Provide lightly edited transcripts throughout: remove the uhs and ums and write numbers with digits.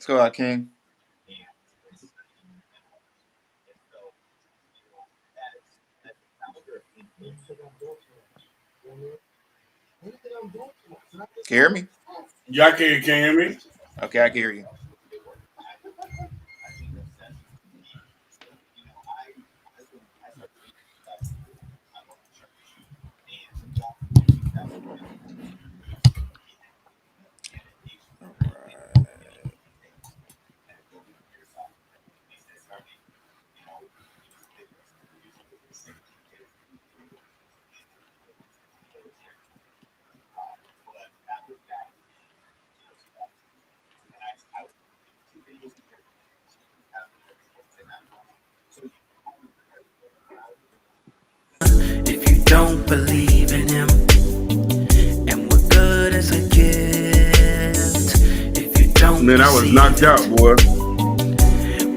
go out, King. Can you hear me? Y'all can hear me? Okay, I can hear you. All right. If you don't believe in him, and what good is a gift? If you don't Man, I was receive knocked out, it, boy.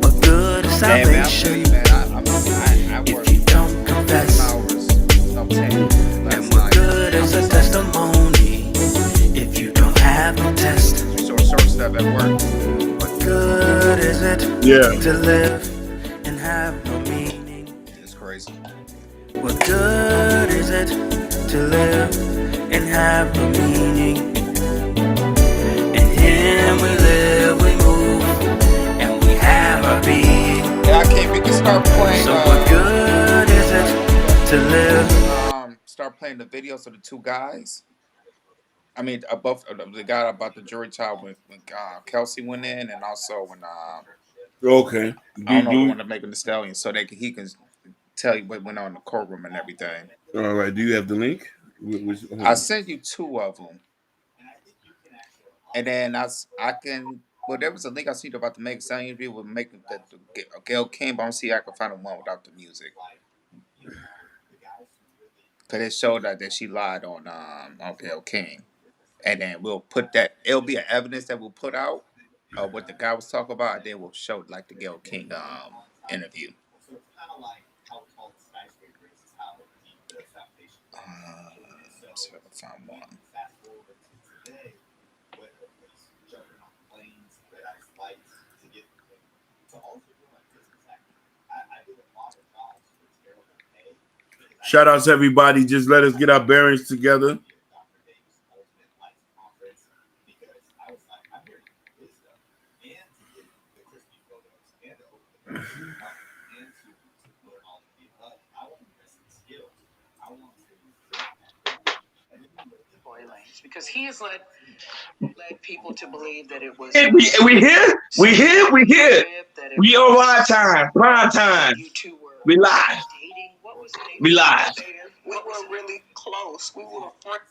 what good is Hey man, I feel salvation? you, man. I If work you don't 7 confess, hours, no 10 and last what night. good is a I'm exhausted. testimony? If you don't have no test, We saw short stuff at work. what good is it Yeah. to live and have no meaning? It's crazy. What good is it to live and have no meaning? In Him we live, we move, and we have our being. Yeah, I can't. We can start playing. So what good is it to We live? can start playing the videos of the two guys. I mean, both the guy about the jury trial when Kelsey went in, and also when Okay. I don't know the Do one that making the stallion, so he can tell you what went on in the courtroom and everything. all right. Do you have the link? Hold I on. sent you two of them, and then I can. Well, there was a link I seen about the make stallion interview with making the Gail King, but I don't see I can find the one without the music because it showed that she lied on Gail King, and then we'll put that. It'll be an evidence that we'll put out of what the guy was talking about, and then we'll show like the Gail King interview. Let's see if I can find one. Shout out to everybody. Just let us get our bearings together. Because he has led people to believe that it was. Hey, we here. We on prime time. We live. We live. We were really close. We were friends.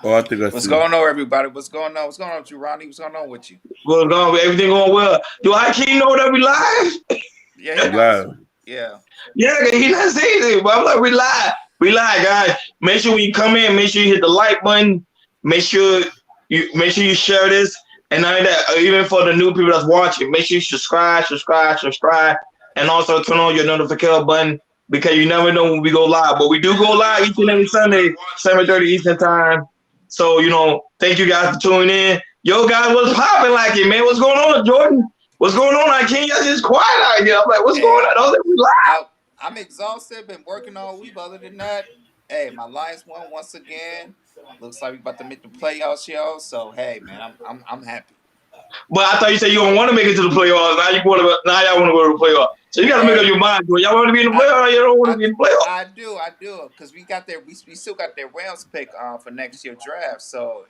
Oh, I think I What's see. going on, everybody? What's going on? What's going on with you, Ronnie? What's going on with you? Going on, everything going well. Do Hakeem know that we live? Yeah, he Live. knows. Yeah. Yeah, he not saying anything, but I'm like, we live. We live, guys. Make sure when you come in, make sure you hit the like button. Make sure you share this. And not only that, even for the new people that's watching, make sure you subscribe, and also turn on your notification button because you never know when we go live. But we do go live each and every Sunday, 7:30 Eastern time. So, thank you guys for tuning in. Yo, guys, what's popping like it, man? What's going on, Jordan? What's going on? I can't. Y'all just quiet out here. I'm like, what's going on? We live. I'm exhausted. Been working all week. Other than that, hey, my Lions won once again. Looks like we about to make the playoffs, yo. So hey, man, I'm happy. But I thought you said you don't want to make it to the playoffs. Now y'all want to go to the playoffs. So you got to make up your mind. Do y'all want to be in the playoffs or you don't want to be in the playoffs? I do, because we got their we still got their Rams pick for next year draft. So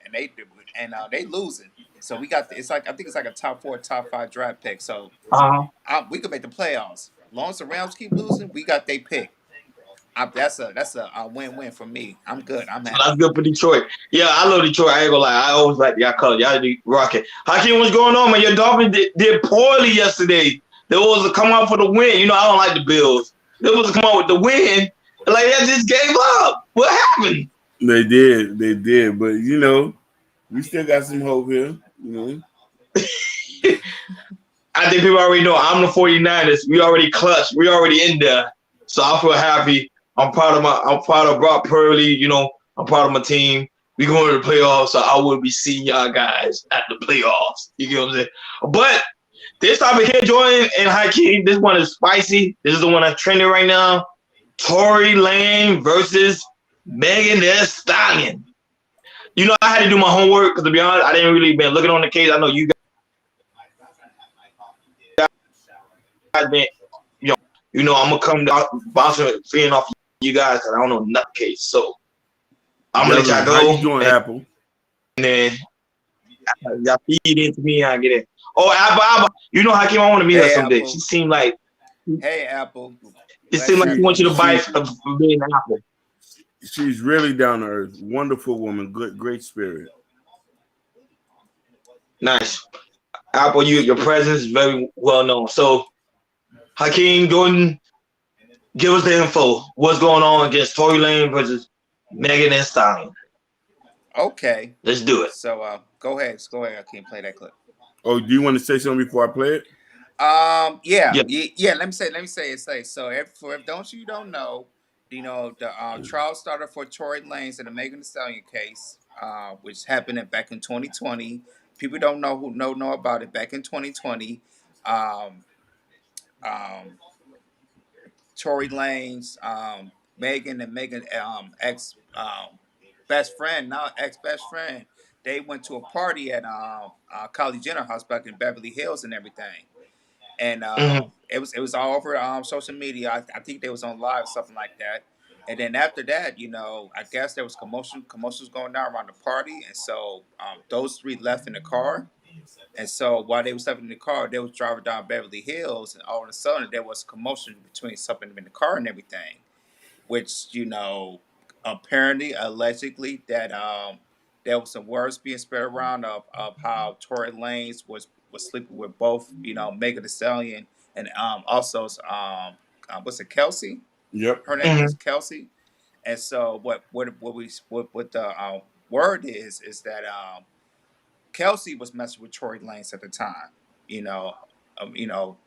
they losing. So we got I think it's like a top 4, top 5 draft pick. So we could make the playoffs. As long as the Rams keep losing, we got they pick. That's a win-win for me. I'm good. I'm happy. That's good for Detroit. Yeah, I love Detroit. I ain't gonna lie. I always like y'all color. Y'all be rocking. Hakeem, what's going on, man? Your Dolphins did poorly yesterday. They was to come out for the win. I don't like the Bills. They was to come out with the win. Like they just gave up. What happened? They did. But we still got some hope here. I think people already know I'm the 49ers. We already clutched. We already in there. So I feel happy. I'm proud of Brock Purdy. I'm proud of my team. We going to the playoffs, so I will be seeing y'all guys at the playoffs. You get what I'm saying? But this topic here, Jordan and Hakeem, this one is spicy. This is the one that's trending right now. Tory Lanez versus Megan Thee Stallion. You know, I had to do my homework because, to be honest, I didn't really been looking on the case. I know you guys been, you know, I'm gonna come down bouncing, feeding off you guys because I don't know nothing case. So I'm gonna let y'all go. How you doing, Apple? And then y'all feed into me and I get it. Oh, Apple, you know, Hakeem, I want to meet her someday. Apple. She seemed like, hey, Apple. it seemed like she wants you to buy for being an Apple. She's really down to earth. Wonderful woman. Good, great spirit. Nice. Apple, your presence is very well known. So, Hakeem, Jordan, give us the info. What's going on against Tory Lanez versus Megan Thee Stallion? Okay. Let's do it. So go ahead. Hakeem, play that clip. Oh, do you want to say something before I play it? Yeah. Let me say. So if don't know, you know, the trial started for Tory Lanez in the Megan Thee Stallion case, which happened back in 2020. People don't know who know about it. Back in 2020, Tory Lanez, Megan ex best friend, they went to a party at Kylie Jenner house back in Beverly Hills and everything. And it was all over social media. I think they was on live, something like that. And then after that, you know, I guess there was commotions going down around the party, and so those three left in the car. And so while they was left in the car, they was driving down Beverly Hills, and all of a sudden there was commotion between something in the car and everything, which, you know, apparently, allegedly, that there was some words being spread around of how Tory Lanez was sleeping with both, you know, Megan Thee Stallion and also what's it, Kelsey? Yep. Her name is Kelsey. And so what the word is that Kelsey was messing with Tory Lanez at the time, you know,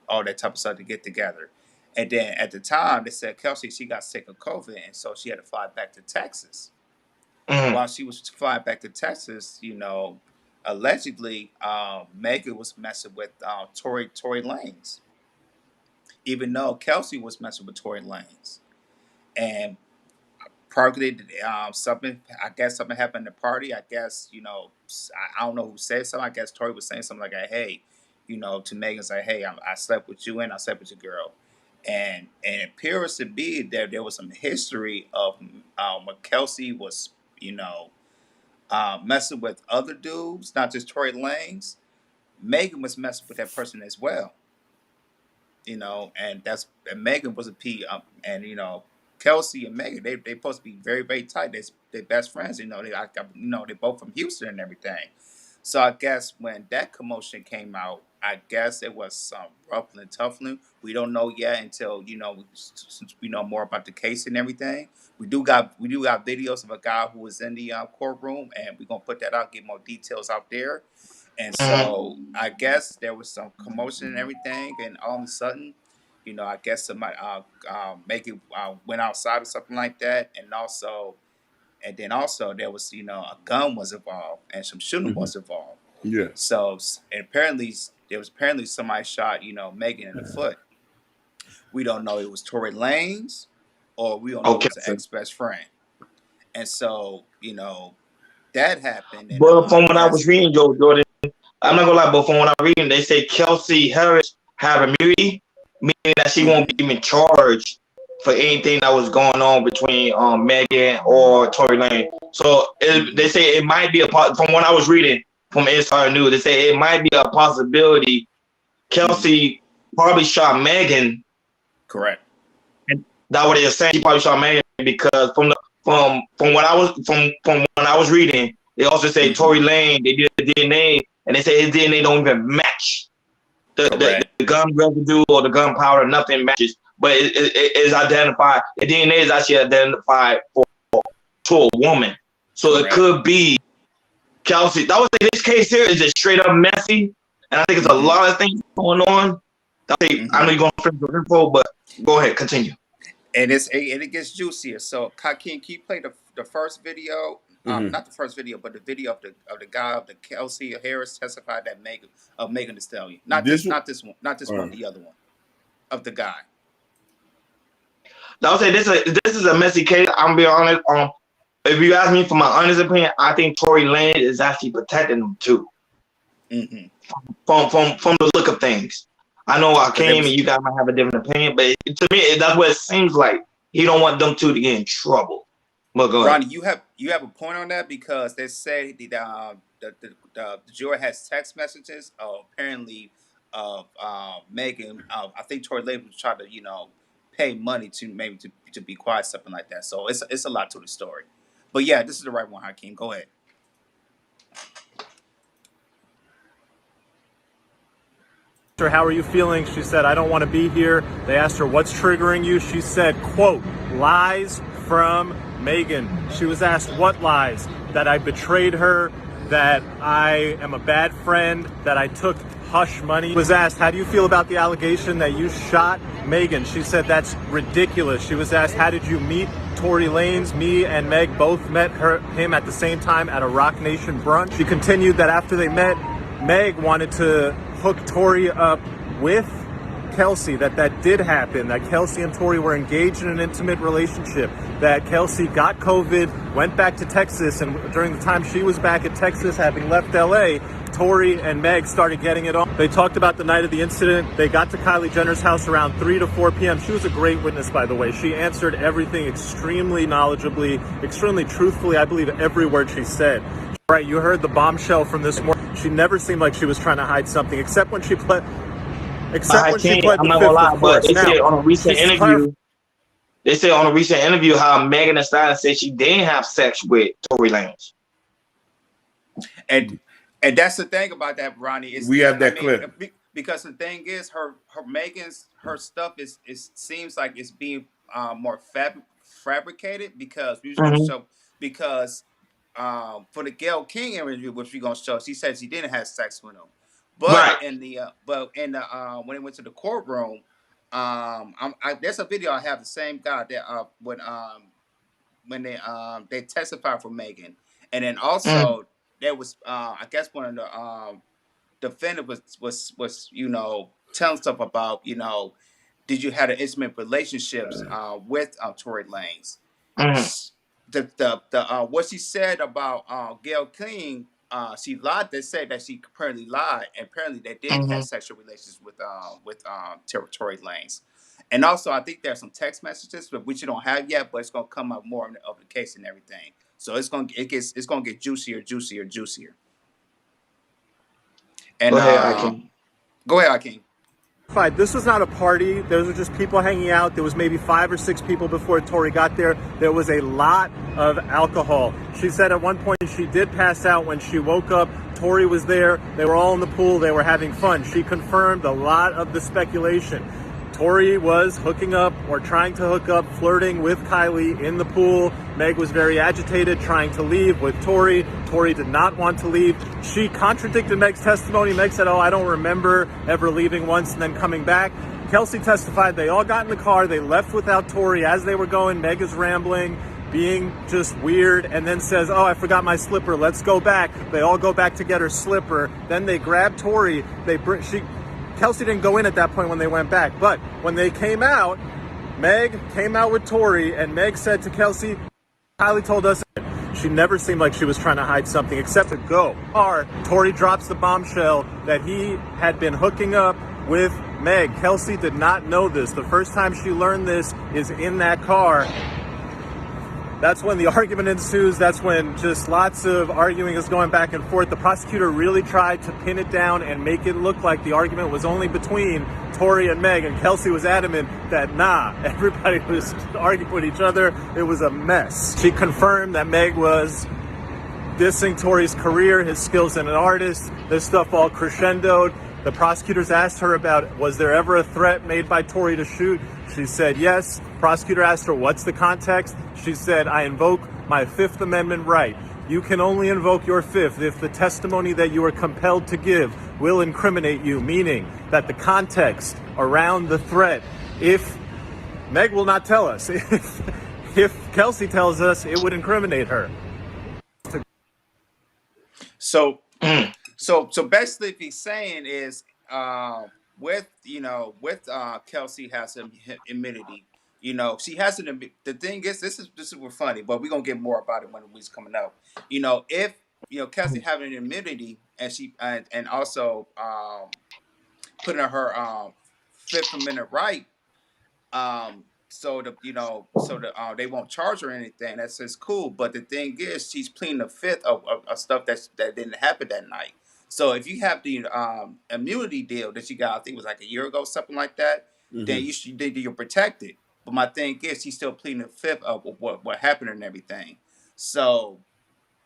all that type of stuff to get together. And then at the time, they said Kelsey, she got sick of COVID, and so she had to fly back to Texas. While she was flying back to Texas, you know, allegedly, Megan was messing with Tory Lanez, even though Kelsey was messing with Tory Lanez. And probably something happened at the party. I guess, you know, I don't know who said something. I guess Tory was saying something like, hey, you know, to Megan, say, hey, I slept with you and I slept with your girl. And it appears to be that there was some history of when Kelsey was, you know, messing with other dudes, not just Tory Lanez. Megan was messing with that person as well. You know, and Megan was a P, and you know, Kelsey and Megan, they supposed to be very, very tight. They're best friends. You know, they're both from Houston and everything. So I guess when that commotion came out, I guess it was some ruffling and tuffling. We don't know yet until, you know, since we know more about the case and everything. We do got videos of a guy who was in the courtroom, and we're gonna put that out, get more details out there. And so I guess there was some commotion and everything, and all of a sudden, you know, I guess somebody Megan went outside or something like that, and then also there was, you know, a gun was involved and some shooting was involved. Yeah. So and apparently somebody shot, you know, Megan in the foot. We don't know it was Tory Lanez, or we don't know it was an ex-best friend. And so, you know, that happened. And, but from what I was reading, Joe Jordan, I'm not gonna lie, but from what I'm reading, they say Kelsey Harris have immunity, meaning that she won't be even charged for anything that was going on between Megan or Tory Lanez. So they say it might be from what I was reading from Insider News, they say it might be a possibility Kelsey probably shot Megan. Correct. And that's what they're saying. She probably shot Megan because from what I was reading, they also say Tory Lanez, they did the DNA, and they say his DNA don't even match the gun residue or the gunpowder. Nothing matches, but it is identified. The DNA is actually identified to a woman, so it could be Kelsey. That was this case here is just straight up messy, and I think it's a lot of things going on. I know you're going to finish the info, but go ahead, continue. And it gets juicier. So, Hakeem, can you play the first video Not the first video, but the video of the guy of the Kelsey Harris testified that Megan Thee Stallion. Not this one, the other one of the guy. I would say this is a messy case. I'm gonna be honest. If you ask me for my honest opinion, I think Tory Lanez is actually protecting them too. From the look of things. I know I came and you guys might have a different opinion, but to me that's what it seems like. He don't want them two to get in trouble. But go ahead. Ronnie, you have a point on that because they say the juror has text messages apparently of Megan. I think Tory Lanez was trying to pay money to be quiet, something like that. So it's a lot to the story. But yeah, this is the right one, Hakeem. Go ahead. How are you feeling? She said, I don't want to be here. They asked her, what's triggering you? She said, quote, lies from Megan. She was asked what lies? That I betrayed her, that I am a bad friend, that I took hush money. Was asked, how do you feel about the allegation that you shot Megan? She said, that's ridiculous. She was asked, how did you meet Tory Lanez? Me and Meg both met him at the same time at a Rock Nation brunch. She continued that after they met, Meg wanted to hook Tory up with Kelsey, that did happen, that Kelsey and Tory were engaged in an intimate relationship, that Kelsey got COVID, went back to Texas, and during the time she was back at Texas, having left LA, Tory and Meg started getting it on. They talked about the night of the incident. They got to Kylie Jenner's house around 3 to 4 p.m. She was a great witness, by the way. She answered everything extremely knowledgeably, extremely truthfully. I believe every word she said. Right, you heard the bombshell from this morning. She never seemed like she was trying to hide something, except when she pled. Except when she pled the fifth, of course. They said on a recent interview. They said on a recent interview how Megan Thee Stallion said she didn't have sex with Tory Lanez. And that's the thing about that, Ronnie. We have that clip. Because the thing is, her stuff seems like it's being more fabricated because for the Gayle King interview, which we're gonna show, she said she didn't have sex with him. But when it went to the courtroom, there's a video I have the same guy that when they testified for Megan, and then also there was I guess one of the defendant was telling stuff about did you have an intimate relationships with Tory Lanez. What she said about Gayle King, she lied. They said that she apparently lied, and apparently they did have sexual relations with Tory Lanez. And also, I think there's some text messages, which you don't have yet, but it's gonna come up more of the case and everything. So it's gonna get juicier. And go ahead, Hakeem. This was not a party. Those were just people hanging out. There was maybe 5 or 6 people before Tory got there. There was a lot of alcohol. She said at one point she did pass out when she woke up. Tory was there. They were all in the pool. They were having fun. She confirmed a lot of the speculation. Tory was hooking up or trying to hook up, flirting with Kylie in the pool. Meg was very agitated, trying to leave with Tory. Tory did not want to leave. She contradicted Meg's testimony. Meg said, I don't remember ever leaving once and then coming back. Kelsey testified they all got in the car. They left without Tory as they were going. Meg is rambling, being just weird, and then says, I forgot my slipper. Let's go back. They all go back to get her slipper. Then they grab Tory. Kelsey didn't go in at that point when they went back. But when they came out, Meg came out with Tory, and Meg said to Kelsey, Kylie told us she never seemed like she was trying to hide something except to go. Tory drops the bombshell that he had been hooking up with Meg. Kelsey did not know this. The first time she learned this is in that car. That's when the argument ensues. That's when just lots of arguing is going back and forth. The prosecutor really tried to pin it down and make it look like the argument was only between Tory and Meg, and Kelsey was adamant that everybody was arguing with each other. It was a mess. She confirmed that Meg was dissing Tory's career, his skills as an artist. This stuff all crescendoed. The prosecutors asked her about, was there ever a threat made by Tory to shoot? She said yes. Prosecutor asked her, what's the context? She said, I invoke my Fifth Amendment right. You can only invoke your fifth if the testimony that you are compelled to give will incriminate you, meaning that the context around the threat, if Meg will not tell us, if Kelsey tells us, it would incriminate her. So Mm. so basically, if he's saying is with Kelsey has some immunity. She has an. The thing is, this is what's funny, but we're gonna get more about it when the week's coming up. If Kelsey having an immunity and she and also putting her Fifth Amendment right, so they won't charge her or anything. That's just cool. But the thing is, she's pleading the fifth of stuff that didn't happen that night. So if you have the immunity deal that you got, I think it was like a year ago, something like that, then you're protected. But my thing is, she's still pleading the fifth of what happened and everything. So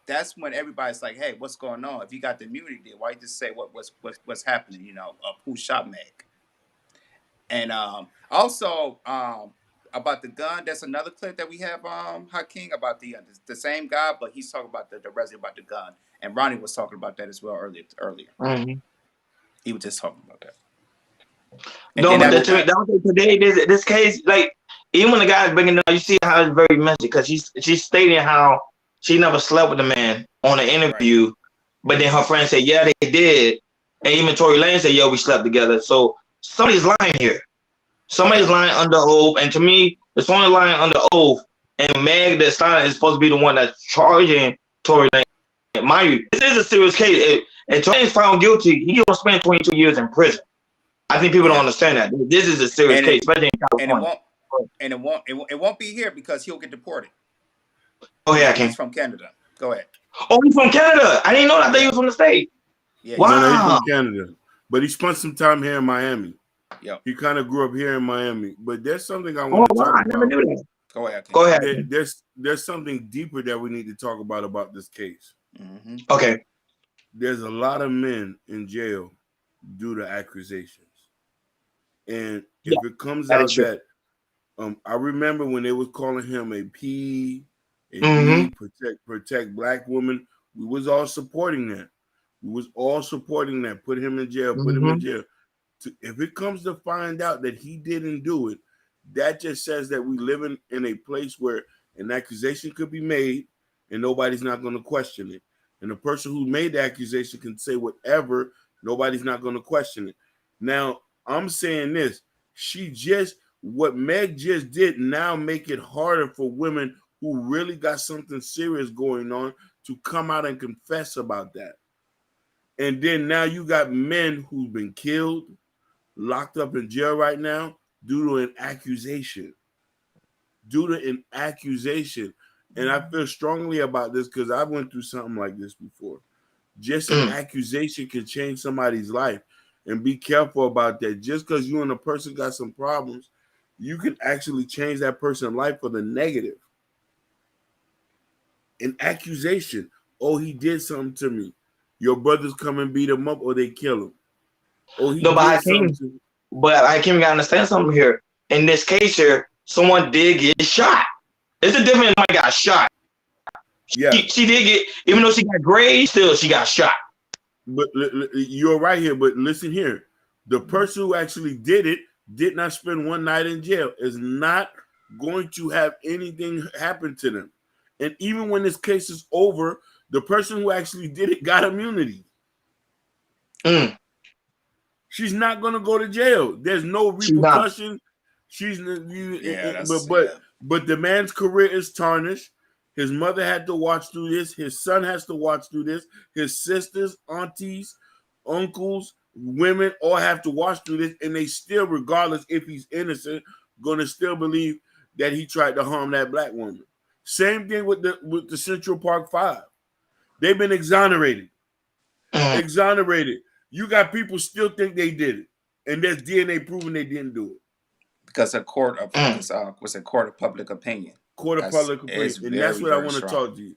that's when everybody's like, "Hey, what's going on? If you got the immunity deal, why you just say what's happening? Who shot Meg?" And also about the gun, that's another clip that we have, Hakeem, about the same guy, but he's talking about the resident about the gun. And Ronnie was talking about that as well earlier. Mm-hmm. He was just talking about that. No, but today this case, like even when the guy's bringing it up, you see how it's very messy because she's stating how she never slept with the man on an interview, right. But then her friend said, yeah, they did, and even Tory Lanez said, yeah, we slept together. So somebody's lying here. Somebody's lying under oath, and to me, it's only lying under oath. And Meg Thee Stallion is supposed to be the one that's charging Tory Lanez. Mind you, this is a serious case. If Tory is found guilty, he's gonna spend 22 years in prison. I think people don't understand that. This is a serious case, especially in California. And it won't be here because he'll get deported. Oh yeah, he's from Canada. Go ahead. Oh, he's from Canada. I didn't know that he was from the state. Yeah, wow. No, he's from Canada, but he spent some time here in Miami. Yeah, he kind of grew up here in Miami. But there's something I want to talk about. I never knew that. Go ahead. Go ahead. There's something deeper that we need to talk about this case. Mm-hmm. Okay. There's a lot of men in jail due to accusations, and if it comes out that I remember when they was calling him a P, protect black women, we was all supporting that. Put him in jail. Put him in jail. If it comes to find out that he didn't do it, that just says that we live in a place where an accusation could be made and nobody's not going to question it. And the person who made the accusation can say whatever, nobody's not going to question it. Now, I'm saying this, what Meg just did now make it harder for women who really got something serious going on to come out and confess about that. And then now you got men who've been killed, locked up in jail right now due to an accusation. And I feel strongly about this because I went through something like this before. Just an accusation can change somebody's life. And be careful about that. Just because you and a person got some problems, you can actually change that person's life for the negative. An accusation. Oh, he did something to me. Your brothers come and beat him up or they kill him. Oh, but I can't even understand something here. In this case here, someone did get shot. It's a difference when got shot. Yeah. She did get, even though she got grazed, still she got shot. But you're right here, but listen here. The person who actually did it did not spend one night in jail, is not going to have anything happen to them. And even when this case is over, the person who actually did it got immunity. She's not going to go to jail. There's no repercussion. But the man's career is tarnished. His mother had to watch through this. His son has to watch through this. His sisters, aunties, uncles, women all have to watch through this. And they still, regardless if he's innocent, going to still believe that he tried to harm that black woman. Same thing with the Central Park 5. They've been exonerated. You got people still think they did it. And there's DNA proving they didn't do it. Because a court of was a court of public opinion. And that's what I want to talk to you.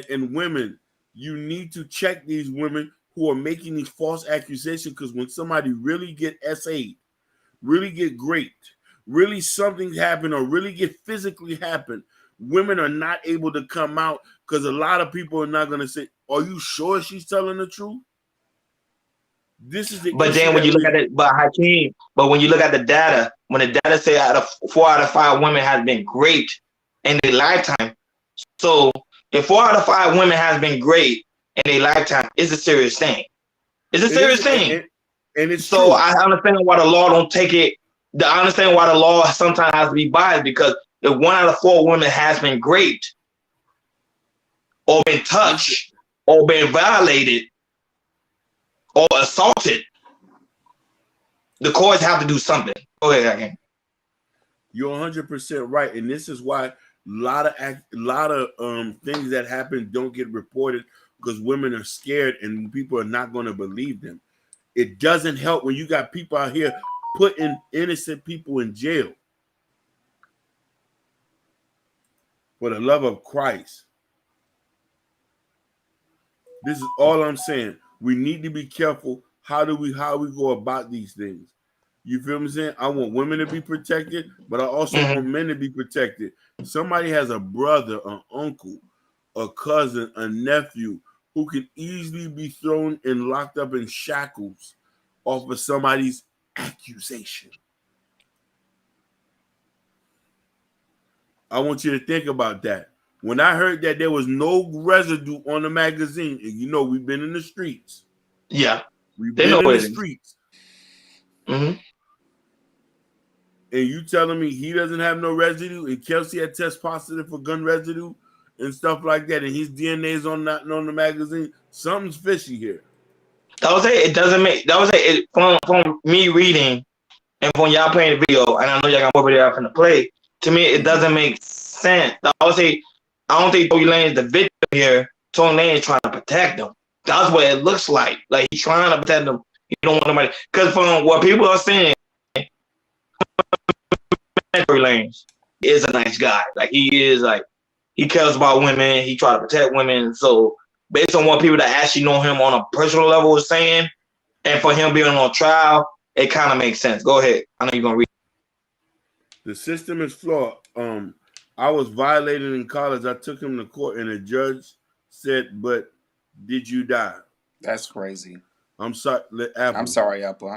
And women, you need to check these women who are making these false accusations, because when somebody really get SA'd, really get raped, really something happen, or really get physically happen, women are not able to come out because a lot of people are not going to say, are you sure she's telling the truth? This is the But then when you look at it, Hakeem, when you look at the data, when the data say 4 out of 5 women have been raped in their lifetime. So if 4 out of 5 women has been raped in their lifetime is a serious thing. It's a serious thing. And it's so true. I understand why the law don't take it. I understand why the law sometimes has to be biased, because if 1 out of 4 women has been raped or been touched or been violated or assaulted, the courts have to do something. Go ahead, again. You're 100% right, and this is why a lot of things that happen don't get reported, because women are scared and people are not going to believe them. It doesn't help when you got people out here putting innocent people in jail for the love of Christ. This is all I'm saying. We need to be careful. How we go about these things. You feel me saying? I want women to be protected, but I also want men to be protected. Somebody has a brother, an uncle, a cousin, a nephew who can easily be thrown and locked up in shackles off of somebody's accusation. I want you to think about that. When I heard that there was no residue on the magazine, and you know we've been in the streets. Yeah. We've been in the streets. And you telling me he doesn't have no residue, and Kelsey had test positive for gun residue and stuff like that, and his DNA is on the magazine? Something's fishy here. That was it. It doesn't make. That was it. From me reading and from y'all playing the video, and I know y'all got more video from the play. To me, it doesn't make sense. I would say I don't think Tory Lanez is the victim here. Tory Lanez is trying to protect them. That's what it looks like. Like he's trying to protect them. You don't want nobody, because from what people are saying, Tory Lanez is a nice guy. Like he cares about women. He tries to protect women. So based on what people that actually know him on a personal level is saying, and for him being on trial, it kind of makes sense. Go ahead. I know you're gonna read. The system is flawed. I was violated in college. I took him to court, and the judge said, "But did you die?" That's crazy. I'm sorry, Apple. I'm sorry, Apple.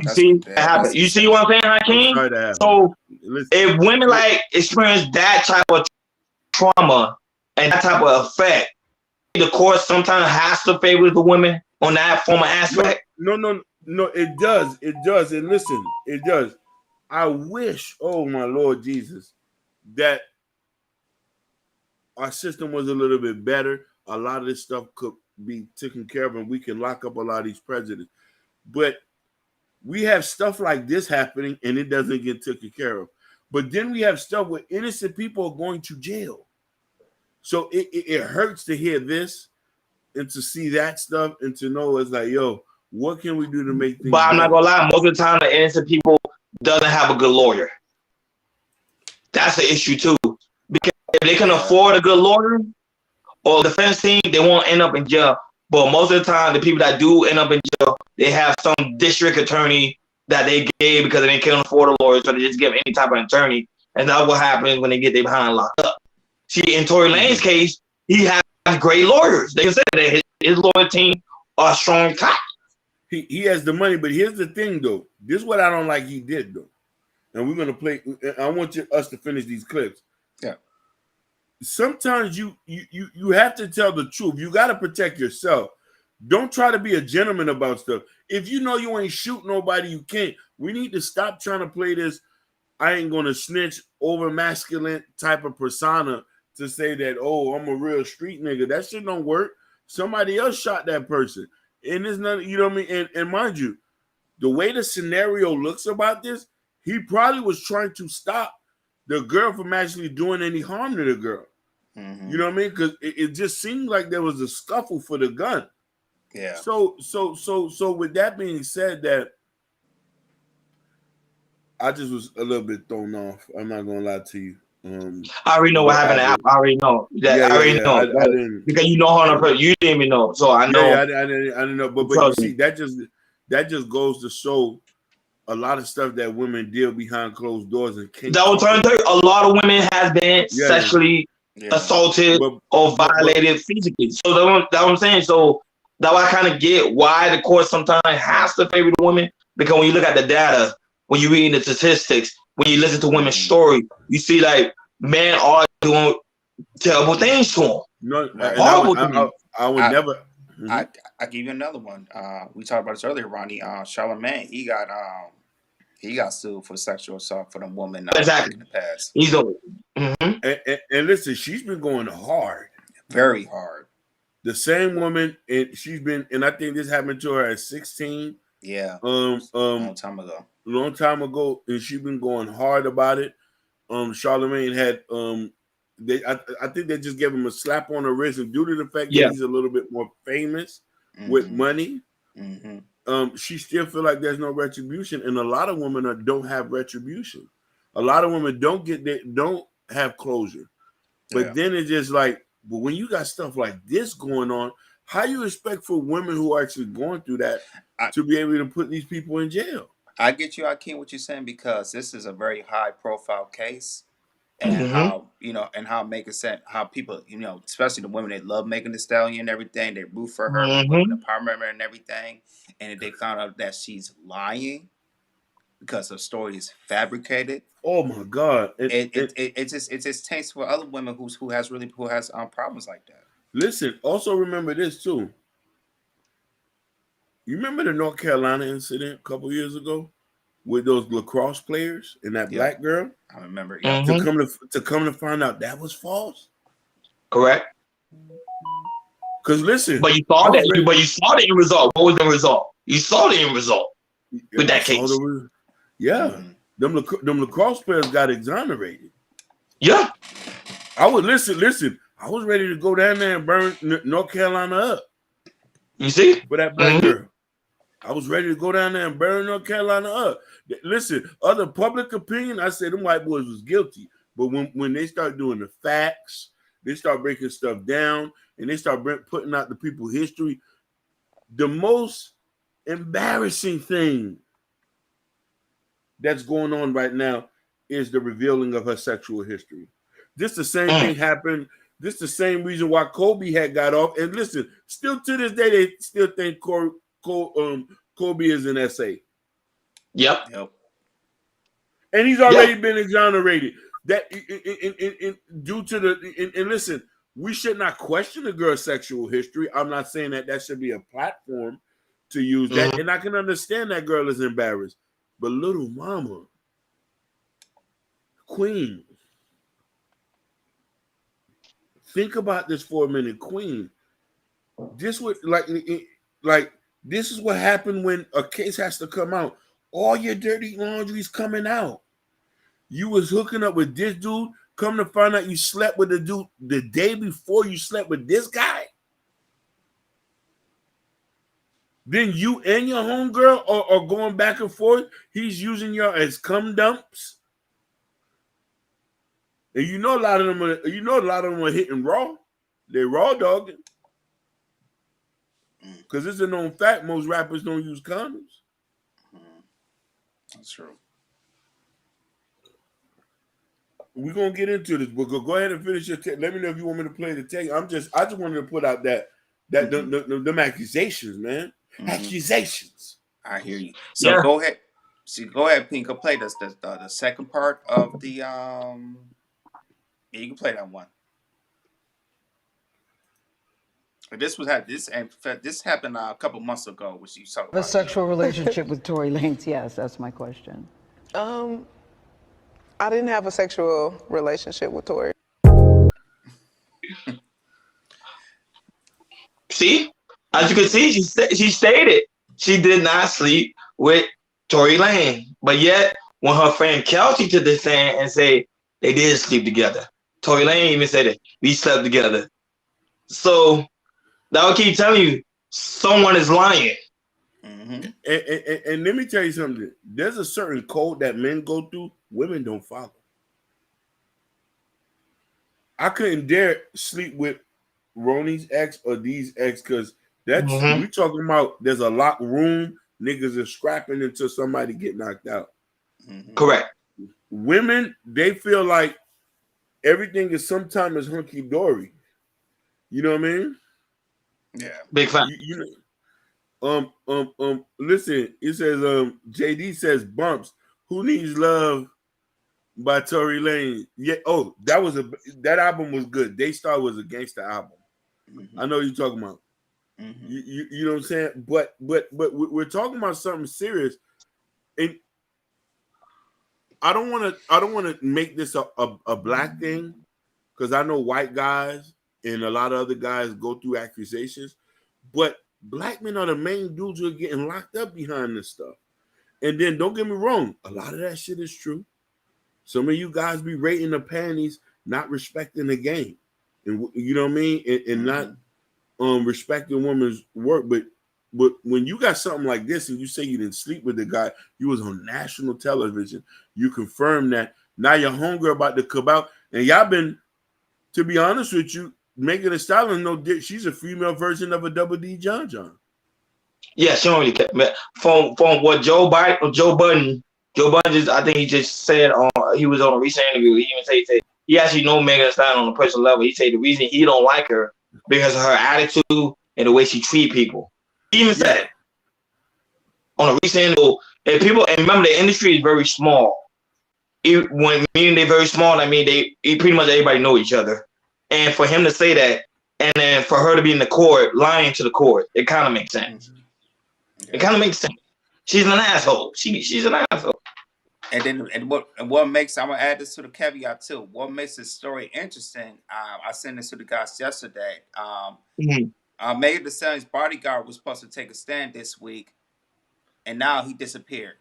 You see what I'm saying, Hakeem? So if women like experience that type of trauma and that type of effect, the court sometimes has to favor the women on that form of aspect. No, it does. It does. And listen, it does. I wish, oh my Lord Jesus, that our system was a little bit better. A lot of this stuff could be taken care of, and we can lock up a lot of these presidents. But we have stuff like this happening, and it doesn't get taken care of. But then we have stuff where innocent people are going to jail. So it hurts to hear this and to see that stuff and to know it's like, yo, what can we do to make things But I'm better? not gonna lie, most of the time the innocent people doesn't have a good lawyer. That's the issue too. Because if they can afford a good lawyer or defense team, they won't end up in jail. But most of the time, the people that do end up in jail, they have some district attorney that they gave because they can't afford a lawyer, so they just give any type of attorney. And that's what happens when they get their behind locked up. See, in Tory Lanez's case, he has great lawyers. They said that his lawyer team are strong top. He has the money, but here's the thing, though. This is what I don't like he did, though. And we're gonna play. I want us to finish these clips. Yeah. Sometimes you have to tell the truth. You got to protect yourself. Don't try to be a gentleman about stuff. If you know you ain't shoot nobody, you can't. We need to stop trying to play this I ain't gonna snitch over masculine type of persona to say that, oh, I'm a real street nigga. That shit don't work. Somebody else shot that person. And there's nothing, you know what I mean? And mind you, the way the scenario looks about this, he probably was trying to stop the girl from actually doing any harm to the girl. Mm-hmm. You know what I mean? Because it just seemed like there was a scuffle for the gun. Yeah. So with that being said, that I just was a little bit thrown off. I'm not gonna lie to you. I already know what happened. I already know. I already know. I didn't, because you know her, you didn't even know. So I know. Yeah, I didn't know. But you see, that just goes to show a lot of stuff that women deal behind closed doors and can't. That was a lot of women have been sexually assaulted or violated physically. So that's what I'm saying. So now I kind of get why the court sometimes has to favor the women, because when you look at the data, when you read the statistics, when you listen to women's story, you see like men are doing terrible things to them. No, horrible I would never. I give you another one. We talked about this earlier, Ronnie. Charlamagne, he got sued for sexual assault for the woman Exactly. in the past. He's over. And listen, she's been going hard, very hard. The same woman, and she's been, and I think this happened to her at 16. Yeah. Long time ago. Long time ago, and she's been going hard about it. Charlamagne had I think they just gave him a slap on the wrist, and due to the fact that he's a little bit more famous with money, she still feel like there's no retribution, and a lot of women don't have retribution. A lot of women don't have closure. But then it's just like, but when you got stuff like this going on, how you expect for women who are actually going through that to be able to put these people in jail? I get you, Akeem, what you're saying, because this is a very high profile case. And how it makes it sense, how people, especially the women, they love Megan Thee Stallion and everything. They root for her, the power member and everything. And if they found out that she's lying because her story is fabricated, oh my God, it just takes for other women who has problems like that. Listen, also remember this too. You remember the North Carolina incident a couple years ago with those lacrosse players and that black girl? I remember. To come to find out that was false. Correct. Because listen, but you saw that. But you saw the end result. What was the result? You saw the end result with that case. Them lacrosse players got exonerated. Yeah. I would listen. I was ready to go down there and burn North Carolina up. You see? For that black girl. I was ready to go down there and burn North Carolina up. Listen, other public opinion, I said them white boys was guilty. But when they start doing the facts, they start breaking stuff down, and they start putting out the people's history. The most embarrassing thing that's going on right now is the revealing of her sexual history. This the same thing happened. This the same reason why Kobe had got off. And listen, still to this day, they still think Kobe is an SA. Yep. And he's already been exonerated. That due to the and listen, we should not question the girl's sexual history. I'm not saying that should be a platform to use that, and I can understand that girl is embarrassed. But little mama, Queen, think about this for a minute, Queen. This would like this is what happened when a case has to come out. All your dirty laundry's coming out. You was hooking up with this dude. Come to find out you slept with the dude the day before you slept with this guy. Then you and your homegirl are going back and forth. He's using y'all as cum dumps. And a lot of them are hitting raw. They're raw dogging. Because it's a known fact most rappers don't use condoms. That's true. We're gonna get into this, but go ahead and finish your let me know if you want me to play the tape. I just wanted to put out that them accusations, man. Accusations. I hear you. So go ahead. Go ahead, Pink. Go play the second part of the you can play that one. This happened a couple months ago, which you talked about. A sexual relationship with Tory Lanez? Yes, that's my question. I didn't have a sexual relationship with Tory. See, as you can see, she stated she did not sleep with Tory Lanez, but yet when her friend Kelsey took the stand and said they did sleep together, Tory Lanez even said that we slept together. So that will keep telling you someone is lying. And let me tell you something. There's a certain code that men go through, women don't follow. I couldn't dare sleep with Ronnie's ex or these ex because that's we talking about. There's a locked room. Niggas are scrapping until somebody get knocked out. Correct. Women, they feel like everything is sometimes hunky dory. You know what I mean? Yeah. Big fan. Listen, it says JD says Bumps. Who Needs Love by Tory Lanez. Yeah, that album was good. Daystar was a gangster album. I know what you're talking about. Mm-hmm. You know what I'm saying? But we're talking about something serious, and I don't want to make this a black thing, because I know white guys and a lot of other guys go through accusations, but black men are the main dudes who are getting locked up behind this stuff. And then don't get me wrong, a lot of that shit is true. Some of you guys be rating the panties, not respecting the game, and you know what I mean, and not respecting women's work. But when you got something like this and you say you didn't sleep with the guy, you was on national television, you confirm that. Now your homegirl about to come out, and y'all been, to be honest with you, Megan Thee Stallion, no, she's a female version of a Double D John John. Yeah, she don't really care. From what Joe Budden just, I think he just said he was on a recent interview. He even said he actually know Megan Thee Stallion on a personal level. He said the reason he don't like her because of her attitude and the way she treat people. He even said it on a recent interview. And remember, the industry is very small. Meaning they're very small, I mean pretty much everybody know each other. And for him to say that, and then for her to be in the court lying to the court, it kind of makes sense. It kind of makes sense. She's an asshole. She's an asshole. And what makes, I'm gonna add this to the caveat too. What makes this story interesting? I sent this to the guys yesterday. Megan Thee Stallion's bodyguard was supposed to take a stand this week, and now he disappeared.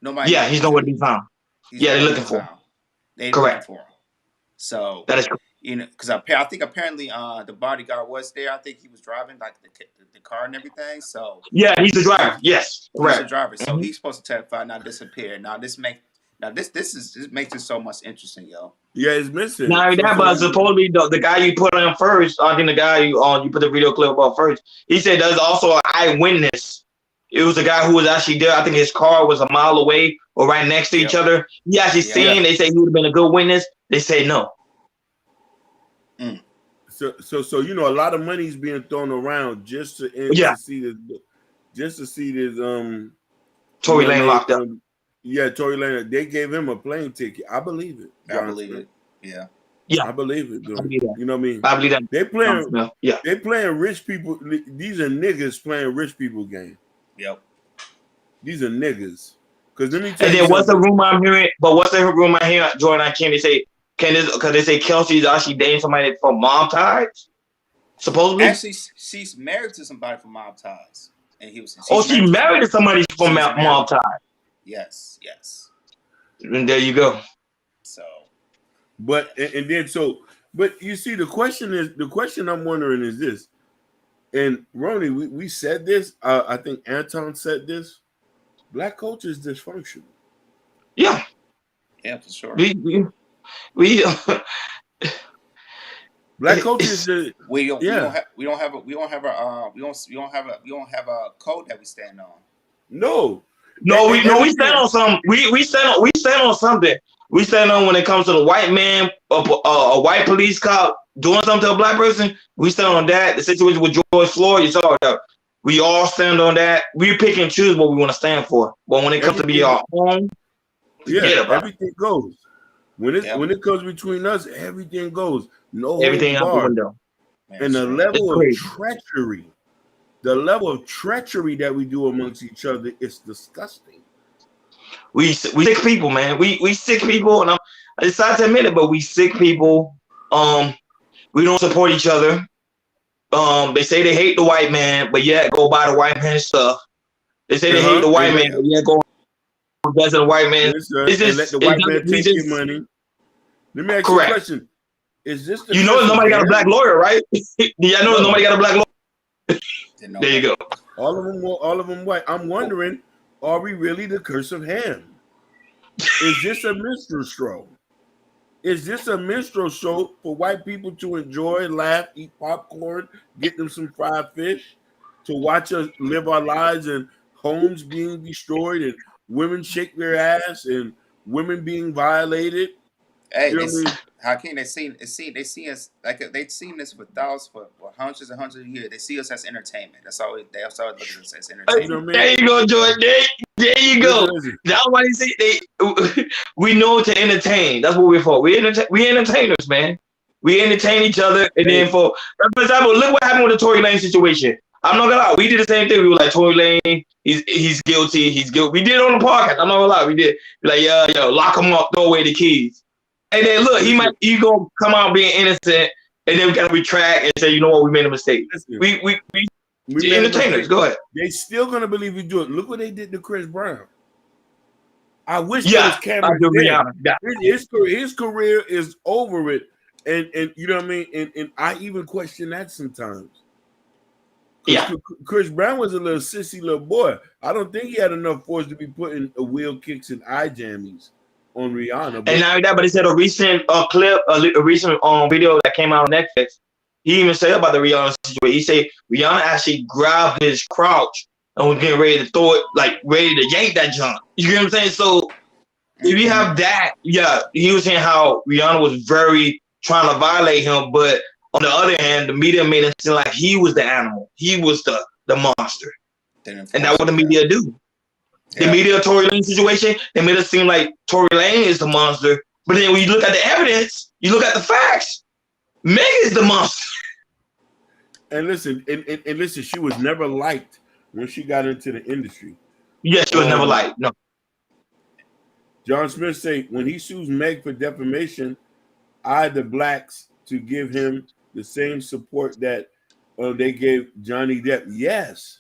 Nobody. Yeah, he's nowhere to be found. They're looking for him. They're correct looking for him. So that is, you know, because I think apparently the bodyguard was there. I think he was driving like the car and everything. So yeah, he's the driver. Yes, correct. He's the driver. So he's supposed to testify, not disappear. This makes it so much interesting, yo. Yeah, it's missing. Not that, but supposedly the guy you put on first, I think the guy you put the video clip up first, he said there's also an eyewitness. It was a guy who was actually there. I think his car was a mile away or right next to each other. He actually seen. They say he would have been a good witness. They say no. So you know, a lot of money is being thrown around just to see this Tory Lane locked up. Yeah, Tory Lane. They gave him a plane ticket. I believe it. I believe it. Yeah. I believe it. Dude. I believe that. You know what I mean? I believe that. They playing rich people. These are niggas playing rich people game. Yep. These are niggas. Because let me tell you. And then what's the rumor I'm hearing? But what's the rumor I hear? Jordan, they say because they say Kelsey's actually dating somebody from Mob Ties. Supposedly. Actually, she's married to somebody from Mob Ties, and he was. She's married to somebody from Mob Ties. Yes. And there you go. So, but you see, the question I'm wondering is this, and Ronnie, we said this. I think Anton said this. Black culture is dysfunctional. Yeah, for sure. We Black culture is we don't have a code that we stand on. No, we stand on some. We stand on something. We stand on when it comes to the white man, a white police cop doing something to a black person. We stand on that. The situation with George Floyd, you saw that. We all stand on that. We pick and choose what we want to stand for. But when it comes to be our own, everything goes. When it comes between us, everything goes. No, everything out the window. And the level of treachery. The level of treachery that we do amongst each other is disgusting. We sick people, man. We sick people, and I decided to admit it, but we sick people. We don't support each other. They say they hate the white man, but yet go buy the white man stuff. They say they hate the white man, but yet go invest in the white man. Let the white man take your money. Let me ask you a question. Is this the nobody got a black lawyer, right? Yeah, I know nobody got a black lawyer. There you go. All of them white. I'm wondering, are we really the curse of Ham? Is this a minstrel show? Is this a minstrel show for white people to enjoy, laugh, eat popcorn, get them some fried fish, to watch us live our lives and homes being destroyed and women shake their ass and women being violated? Hey, you know how can they see us like they've seen this for thousands, for hundreds and hundreds of years. They see us as entertainment. That's all. They also look at us as entertainment. There you go, Jordan. There you go. That's why they say we know to entertain. That's what we're for. We entertainers, man. We entertain each other, and then for example, look what happened with the Tory Lanez situation. I'm not gonna lie, we did the same thing. We were like, Tory Lanez, he's guilty, he's guilty. We did it on the podcast. I'm not gonna lie, we did. Like, yo, lock him up, throw away the keys. And then look, he gonna come out being innocent, and then we gotta retract and say, you know what, we made a mistake. We entertainers. Go ahead. They still gonna believe we do it. Look what they did to Chris Brown. I wish there was cameras there. His career is over it, and you know what I mean. And I even question that sometimes. Yeah, Chris Brown was a little sissy little boy. I don't think he had enough force to be putting wheel kicks and eye jammies on Rihanna. And not that, but he said a recent clip, a recent video that came out on Netflix. He even said about the Rihanna situation. He said Rihanna actually grabbed his crotch and was getting ready to throw it, like ready to yank that junk. You get what I'm saying? So if you have that, he was saying how Rihanna was very trying to violate him, but on the other hand, the media made it seem like he was the animal. He was the monster. And that's what the media do. The media Tory Lanez situation, they made it seem like Tory Lanez is the monster. But then when you look at the evidence, you look at the facts, Meg is the monster. And listen, and listen, she was never liked when she got into the industry. Yeah, she was never liked. No. John Smith say when he sues Meg for defamation, the blacks to give him the same support that they gave Johnny Depp. Yes.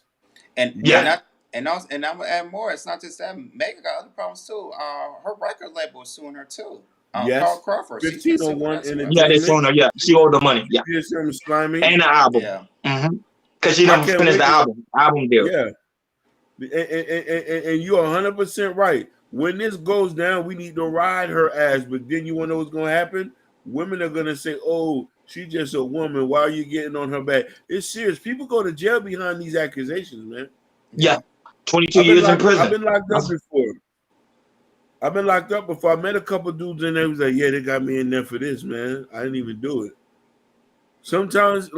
And I'm gonna add more. It's not just that. Megan got other problems too. Her record label is suing her too. Yes. Carl Crawford. 1501. Yeah, they suing her. Yeah, she owed the money. Yeah. And the album. Yeah. Because she don't finish the album deal. Yeah. And you're 100% right. When this goes down, we need to ride her ass. But then you want to know what's going to happen? Women are going to say, oh, she's just a woman. Why are you getting on her back? It's serious. People go to jail behind these accusations, man. Yeah. 22 years in prison. I've been locked up before. I met a couple dudes in there who was like, yeah, they got me in there for this, man. I didn't even do it. Sometimes,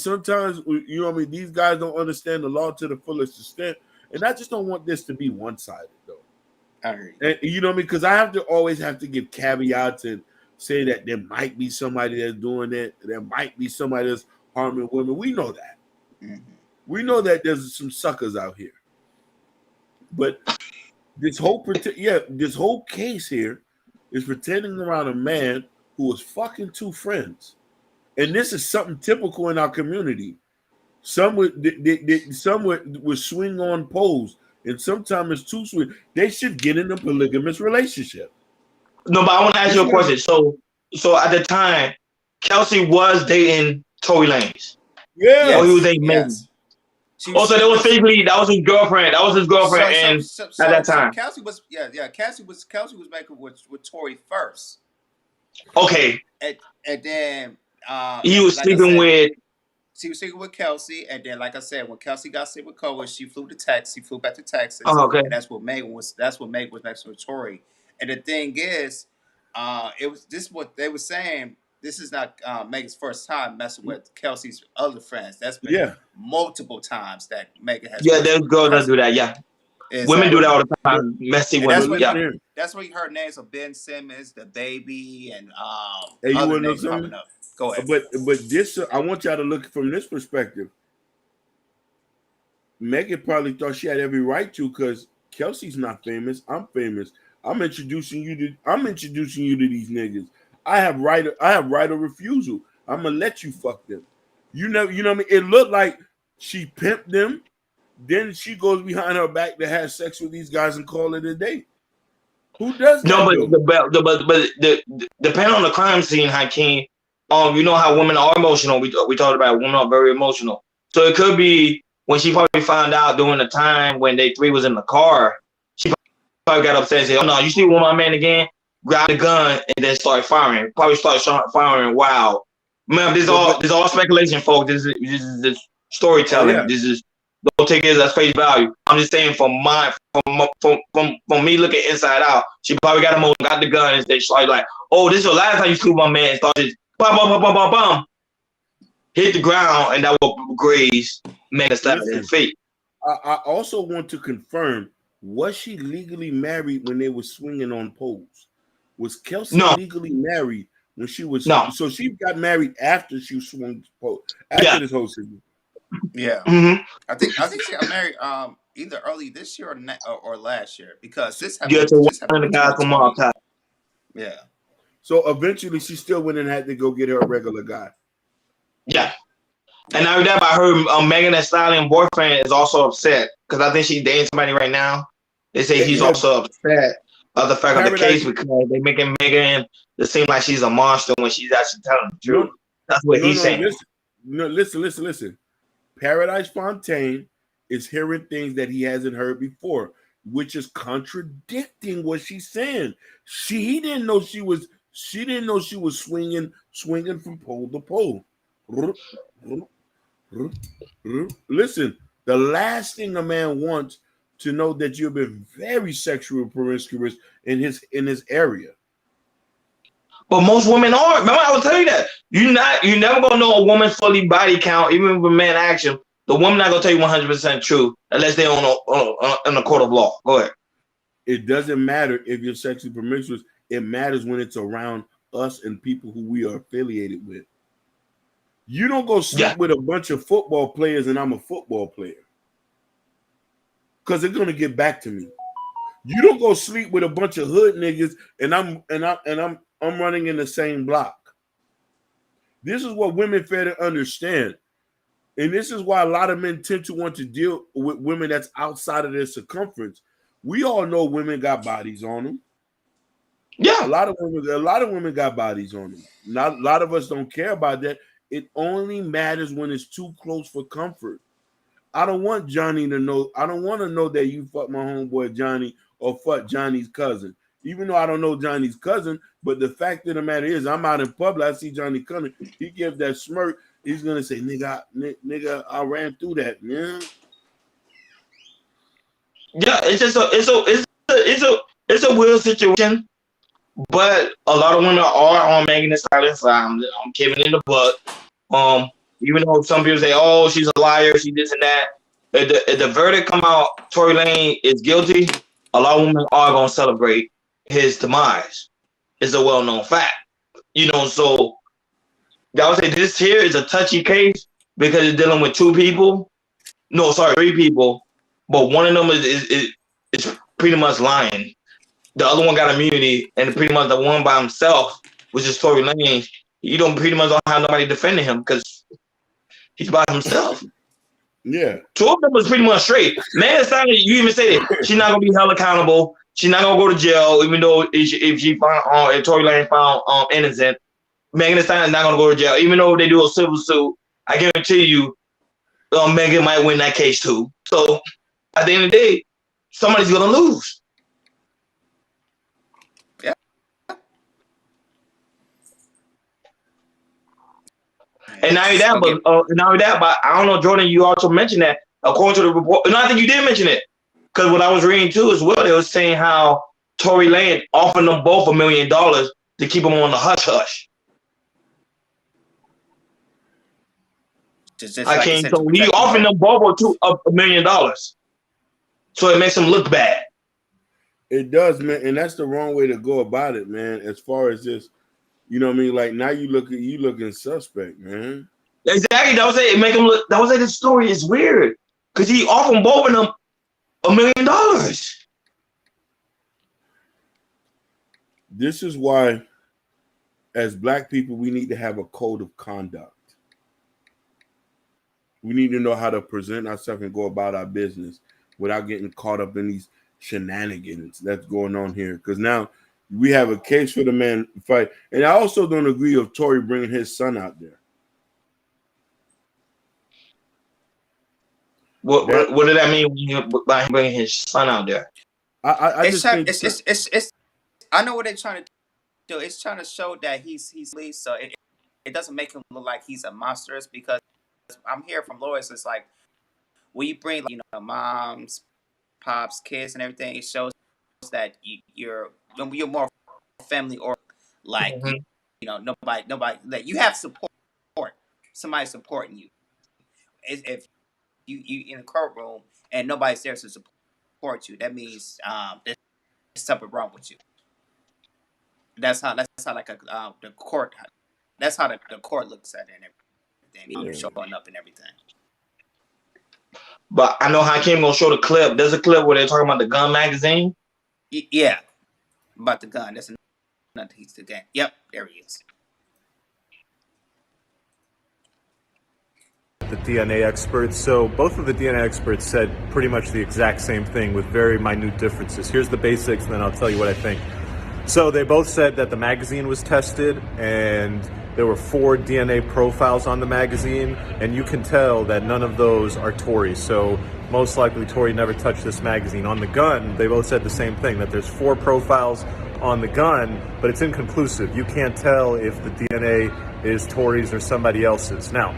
sometimes, you know what I mean? These guys don't understand the law to the fullest extent. And I just don't want this to be one-sided, though. I agree. And you know what I mean? Because I always have to give caveats and say that there might be somebody that's doing it. There might be somebody that's harming women. We know that. Mm-hmm. We know that there's some suckers out here. But this whole case here is pretending around a man who was fucking two friends. And this is something typical in our community. Some would swing on poles, and sometimes it's too sweet. They should get in a polygamous relationship. No, but I want to ask you a question. So at the time, Kelsey was dating Tory Lanez. Yeah. Or he was dating Megan. Also, that was his girlfriend. That was his girlfriend, at that time. Kelsey was Kelsey was making with Tory first. Okay. And then he was sleeping with. She was sleeping with Kelsey, and then, like I said, when Kelsey got sick with COVID, she flew back to Texas. Oh, okay. And that's what Megan was next with Tory. And the thing is, it was this what they were saying. This is not Megan's first time messing with Kelsey's other friends. That's been multiple times that Megan has. Yeah, there's girls that do that. Yeah, women do that all the time. Messy women. That's where you heard names of Ben Simmons, the baby, and hey, other names coming up. Go ahead. But this, I want y'all to look from this perspective. Megan probably thought she had every right to, because Kelsey's not famous. I'm famous. I'm introducing you to these niggas. I have right of refusal. I'm gonna let you fuck them. You know what I mean? It looked like she pimped them, then she goes behind her back to have sex with these guys and call it a day. Who does that? No, but depending on the crime scene, Hakeem, you know how women are emotional. We talked about women are very emotional. So it could be when she probably found out during the time when they three was in the car, she probably got upset and said, "Oh no, you see with my man again?" Grab the gun and then start firing. Probably start firing. Wow, man, this is all speculation, folks. This is storytelling. Oh, yeah. This is, don't take it as face value. I'm just saying from me looking inside out, she probably got the gun and they started like, "Oh, this is the last time you slew my man." Started bum bum bum bum bum bum, hit the ground, and that will graze Megan slap in the feet. I also want to confirm: was she legally married when they were swinging on poles? Was Kelsey legally married when she was No. so she got married after she swung after Yeah. this whole season. Yeah, Mm-hmm. I think she got married either early this year or last year, because this Yeah, happened to this one happened of in the guys from 2020. Mark. Yeah, So eventually she still went and had to go get her a regular guy. Yeah. And now that I heard Megan Thee Stallion boyfriend is also upset because I think she's dating somebody right now. They say he's also upset of the fact of the case because they making Megan it seem like she's a monster when she's actually telling the truth. That's what he's saying. Listen. Paradise Fontaine is hearing things that he hasn't heard before, which is contradicting what she's saying. She didn't know she was swinging from pole to pole. Listen, the last thing a man wants to know that you've been very sexual promiscuous in his area. But most women are. Remember, I will tell you that you never gonna know a woman's fully body count, even with man action. The woman not gonna tell you 100% true unless they're on a court of law. Go ahead. It doesn't matter if you're sexually promiscuous. It matters when it's around us and people who we are affiliated with. You don't go sleep with a bunch of football players and I'm a football player, because they're gonna get back to me. You don't go sleep with a bunch of hood niggas and I'm running in the same block. This is what women fail to understand. And this is why a lot of men tend to want to deal with women that's outside of their circumference. We all know women got bodies on them. Yeah. A lot of women got bodies on them. Not a lot of us don't care about that. It only matters when it's too close for comfort. I don't want Johnny to know. I don't want to know that you fuck my homeboy Johnny or fuck Johnny's cousin. Even though I don't know Johnny's cousin, but the fact of the matter is, I'm out in public. I see Johnny coming. He gives that smirk. He's gonna say, "Nigga, I ran through that, man." Yeah, it's a weird situation. But a lot of women are on Megan Thee Stallion side. I'm giving in the book. Even though some people say, "Oh, she's a liar," she this and that. If the verdict come out, Tory Lane is guilty. A lot of women are gonna celebrate his demise. It's a well-known fact, So I would say this here is a touchy case because it's dealing with three people, but one of them is pretty much lying. The other one got immunity, and pretty much the one by himself, which is Tory Lane, you pretty much don't have nobody defending him because he's by himself. Yeah. Two of them was pretty much straight. Man, you even say that she's not gonna be held accountable. She's not gonna go to jail, even though if Tory Lane found innocent, Megan Thee Stallion is not gonna go to jail. Even though they do a civil suit, I guarantee you, Megan might win that case too. So at the end of the day, somebody's gonna lose. And not only that, but I don't know, Jordan, you also mentioned that according to the report, and I think you did mention it, because what I was reading too as well, they was saying how Tory Lane offered them both $1 million to keep them on the hush hush. So he offered them both $1 million, so it makes them look bad. It does, man, and that's the wrong way to go about it, man. As far as this. You know what I mean? Like now you looking suspect, man. Exactly. That was it. Make him look. That was it. The story is weird because he offered both of them $1 million. This is why, as Black people, we need to have a code of conduct. We need to know how to present ourselves and go about our business without getting caught up in these shenanigans that's going on here. Because now. We have a case for the man to fight. And I also don't agree with Tory bringing his son out there. What did that mean by bringing his son out there? I know what they're trying to do. It's trying to show that he's so it doesn't make him look like he's a monster. Because I'm hearing from lawyers, it's like when you bring moms, pops, kids, and everything, it shows that you're more family or nobody that you have support, somebody supporting you. If you in the courtroom and nobody's there to support you, that means there's something wrong with you. That's how like the court. That's how the court looks at it and everything. Showing up and everything. But I know Hakeem gonna show the clip. There's a clip where they're talking about the gun magazine. Yeah, about the gun. That's another piece of the game. Yep, there he is. The DNA experts. So both of the DNA experts said pretty much the exact same thing with very minute differences. Here's the basics, and then I'll tell you what I think. So they both said that the magazine was tested, and there were 4 DNA profiles on the magazine, and you can tell that none of those are Tory. So most likely Tory never touched this magazine. On the gun, they both said the same thing, that there's 4 profiles on the gun, but it's inconclusive. You can't tell if the DNA is Tory's or somebody else's. Now,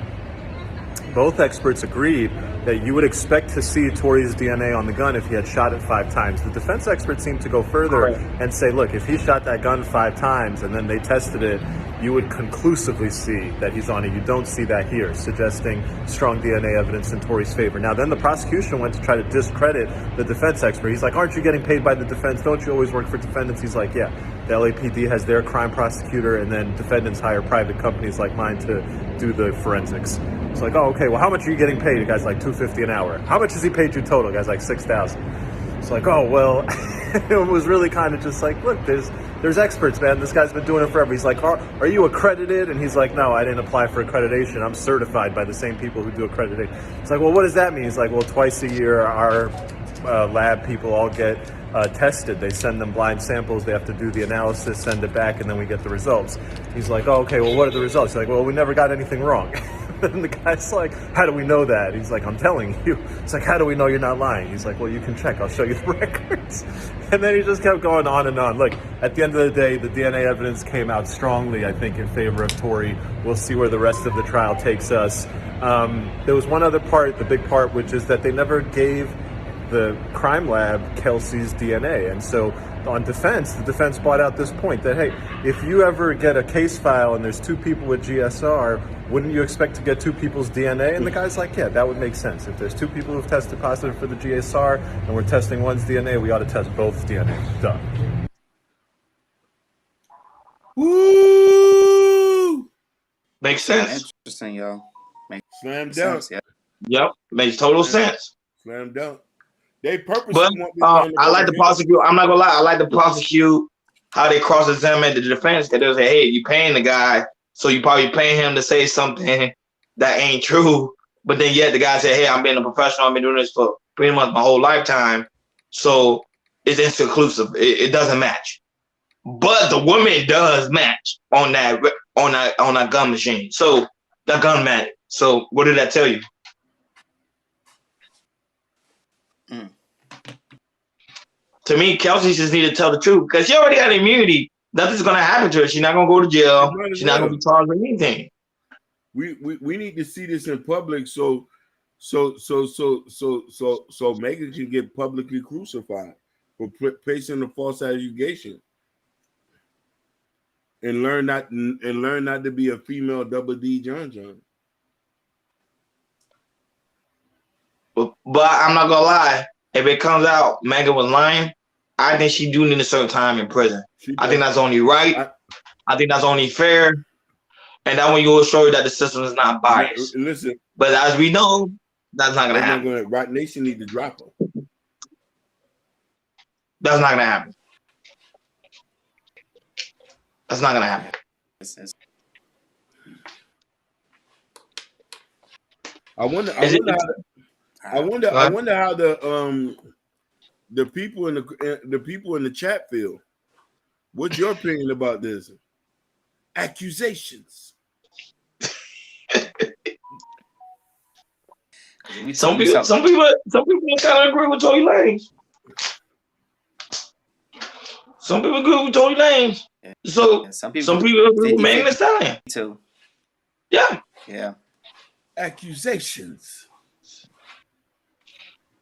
both experts agreed that you would expect to see Tory's DNA on the gun if he had shot it 5 times. The defense experts seem to go further and say, look, if he shot that gun 5 times and then they tested it, you would conclusively see that he's on it. You don't see that here, suggesting strong DNA evidence in Tory's favor. Now, then the prosecution went to try to discredit the defense expert. He's like, aren't you getting paid by the defense? Don't you always work for defendants? He's like, yeah, the LAPD has their crime prosecutor, and then defendants hire private companies like mine to do the forensics. It's like, oh, okay, well, how much are you getting paid? The guy's like $250 an hour. How much has he paid you total? The guy's like $6,000. It's like, oh, well, it was really kind of just like, look, there's experts, man. This guy's been doing it forever. He's like, are you accredited? And he's like, no, I didn't apply for accreditation. I'm certified by the same people who do accreditation. It's like, well, what does that mean? He's like, well, twice a year, our lab people all get tested. They send them blind samples. They have to do the analysis, send it back, and then we get the results. He's like, oh, okay, well, what are the results? He's like, well, we never got anything wrong. And the guy's like, how do we know that? He's like, I'm telling you. It's like, how do we know you're not lying? He's like, well, you can check. I'll show you the records. And then he just kept going on and on. Look, at the end of the day, the DNA evidence came out strongly, I think, in favor of Tory. We'll see where the rest of the trial takes us. There was one other part, the big part, which is that they never gave the crime lab Kelsey's DNA. And so on defense, the defense brought out this point that, hey, if you ever get a case file and there's 2 people with GSR, wouldn't you expect to get 2 people's DNA? And the guy's like, yeah, that would make sense. If there's 2 people who've tested positive for the GSR and we're testing one's DNA, we ought to test both DNA. Duh. Woo! Makes sense. Interesting, y'all. Slam dunk. Yeah. Yep, makes total sense. Slam dunk. They purposely But want I like to prosecute. I'm not gonna lie. I like to prosecute how they cross-examine the defense. They say, hey, you paying the guy, so you probably paying him to say something that ain't true. But then yet the guy said, hey, I'm being a professional. I've been doing this for pretty much my whole lifetime. So it's inconclusive. It doesn't match. But the woman does match on that gun machine. So the gun match. So what did that tell you? To me, Kelsey just need to tell the truth because she already got immunity. Nothing's gonna happen to her. She's not gonna go to jail. She's not gonna be charged with anything. We need to see this in public so Megan can get publicly crucified for placing a false allegation and learn not to be a female double D John. But I'm not gonna lie. If it comes out Megan was lying, I think she do need a certain time in prison. I think that's only right. I think that's only fair. And that one will show you that the system is not biased. Listen, but as we know, that's not gonna happen. Roc Nation need to drop her. That's not gonna happen. That's not gonna happen. I wonder how the people in the chat feel. What's your opinion about this? Accusations. Some people kind of agree with Tory Lanez. Some people agree with Tory Lanez. So some people agree with Megan Thee Stallion too. Yeah. Accusations.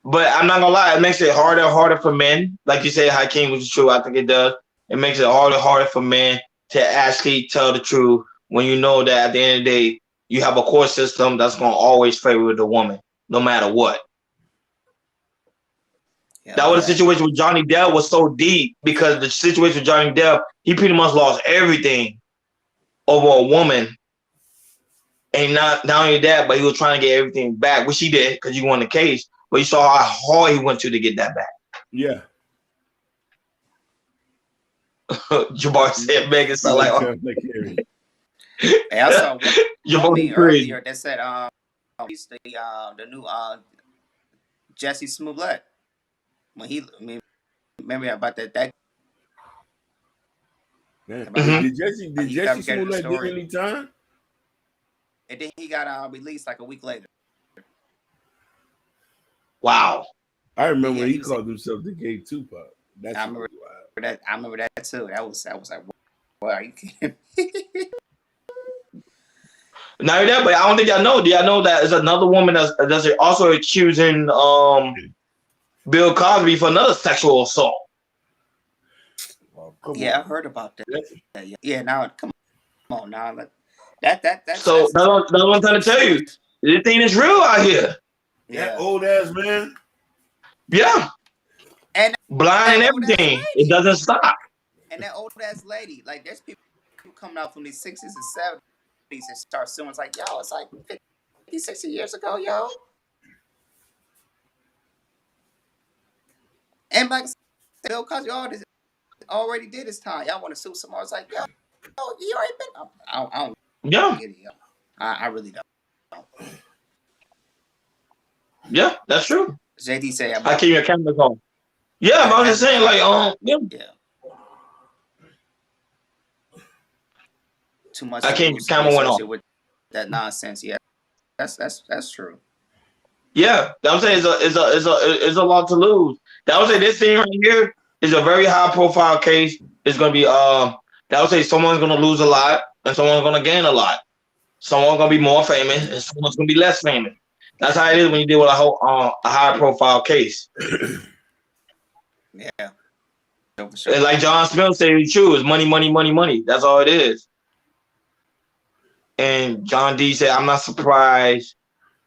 But I'm not gonna lie, it makes it harder and harder for men. Like you said, Hakeem, which is true. I think it does. It makes it harder and harder for men to actually tell the truth when you know that at the end of the day, you have a court system that's gonna always favor the woman, no matter what. That was the situation with Johnny Depp was so deep because the situation with Johnny Depp, he pretty much lost everything over a woman. And not only that, but he was trying to get everything back, which he did because he won the case. But you saw how hard he went to get that back. Yeah. Jabbar said Megan sound like Hey, I saw Jabbar earlier that said he's the new Jesse Smollett. When he remember about that did Jesse Smollett get any time? And then he got released like a week later. Wow. I remember when he called himself the gay Tupac. That's I remember that. I remember that too. That was like, wow, you can't. Not that, but I don't think y'all know. Do y'all know that there's another woman that's also accusing Bill Cosby for another sexual assault? I heard about that. Yeah, now come on now. That's so that's what I'm trying to tell you. This thing is real out here. That old ass man. Yeah. And blind and everything. It doesn't stop. And that old ass lady, like there's people coming out from these 60s and 70s and start suing. It's like, yo, it's like 50, 60 years ago, yo. And like Bill Cosby already did his time. Y'all want to sue someone? It's like, yo, you already been. I don't get it, yo. I really don't. Yeah, that's true. JD say I keep your camera on. Yeah, but I was just saying, like, yeah. Too much. I can't. Camera went off. With that nonsense. Yeah, that's true. Yeah, I'm saying it's a lot to lose. That would say this thing right here is a very high profile case. It's gonna be that would say someone's gonna lose a lot and someone's gonna gain a lot. Someone's gonna be more famous and someone's gonna be less famous. That's how it is when you deal with a high profile case. Yeah. Sure. And like John Smith said, it's true. It's money, money, money, money. That's all it is. And John D said, I'm not surprised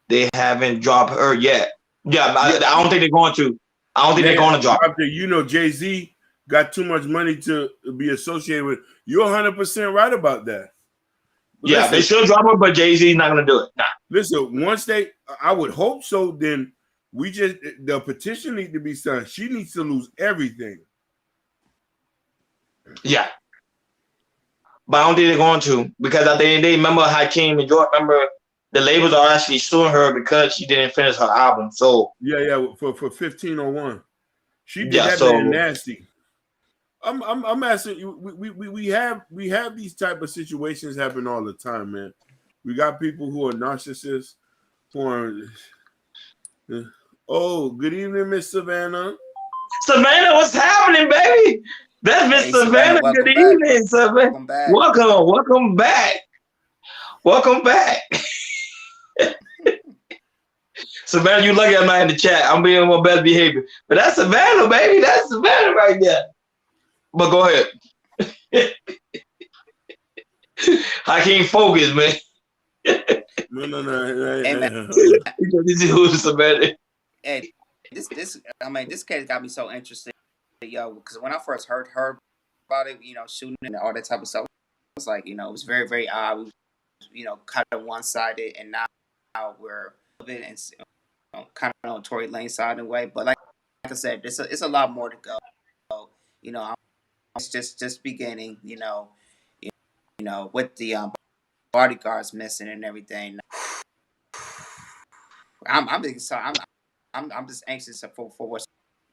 they haven't dropped her yet. Yeah, I don't think they're going to. I don't think they're going to drop her. You know, Jay-Z got too much money to be associated with. You're 100% right about that. But yeah, they should drop her, but Jay-Z's not going to do it. Nah. Listen, once I would hope so, then the petition needs to be signed. She needs to lose everything. Yeah. But I don't think they're going to, because at the end of the day, remember Hakeem and Jordan, remember the labels are actually suing her because she didn't finish her album. So yeah, for 1501. She did that man nasty. I'm asking you, we have these type of situations happen all the time, man. We got people who are narcissists oh, good evening, Miss Savannah. Savannah, what's happening, baby? That's Miss Savannah. Good evening, Savannah. Welcome back. Welcome back. Savannah, you lucky I'm not in the chat. I'm being on my best behavior. But that's Savannah, baby. That's Savannah right there. But go ahead. I can't focus, man. No. This is who's Savannah. Hey, this case got me so interested, yo, because when I first heard about it, shooting and all that type of stuff, it was like, it was very, very odd. Kind of one-sided, and now we're a bit and kind of on Tory Lane's side in a way. But like I said, it's a lot more to go. It's just beginning. With the bodyguards missing and everything. I'm just anxious for what's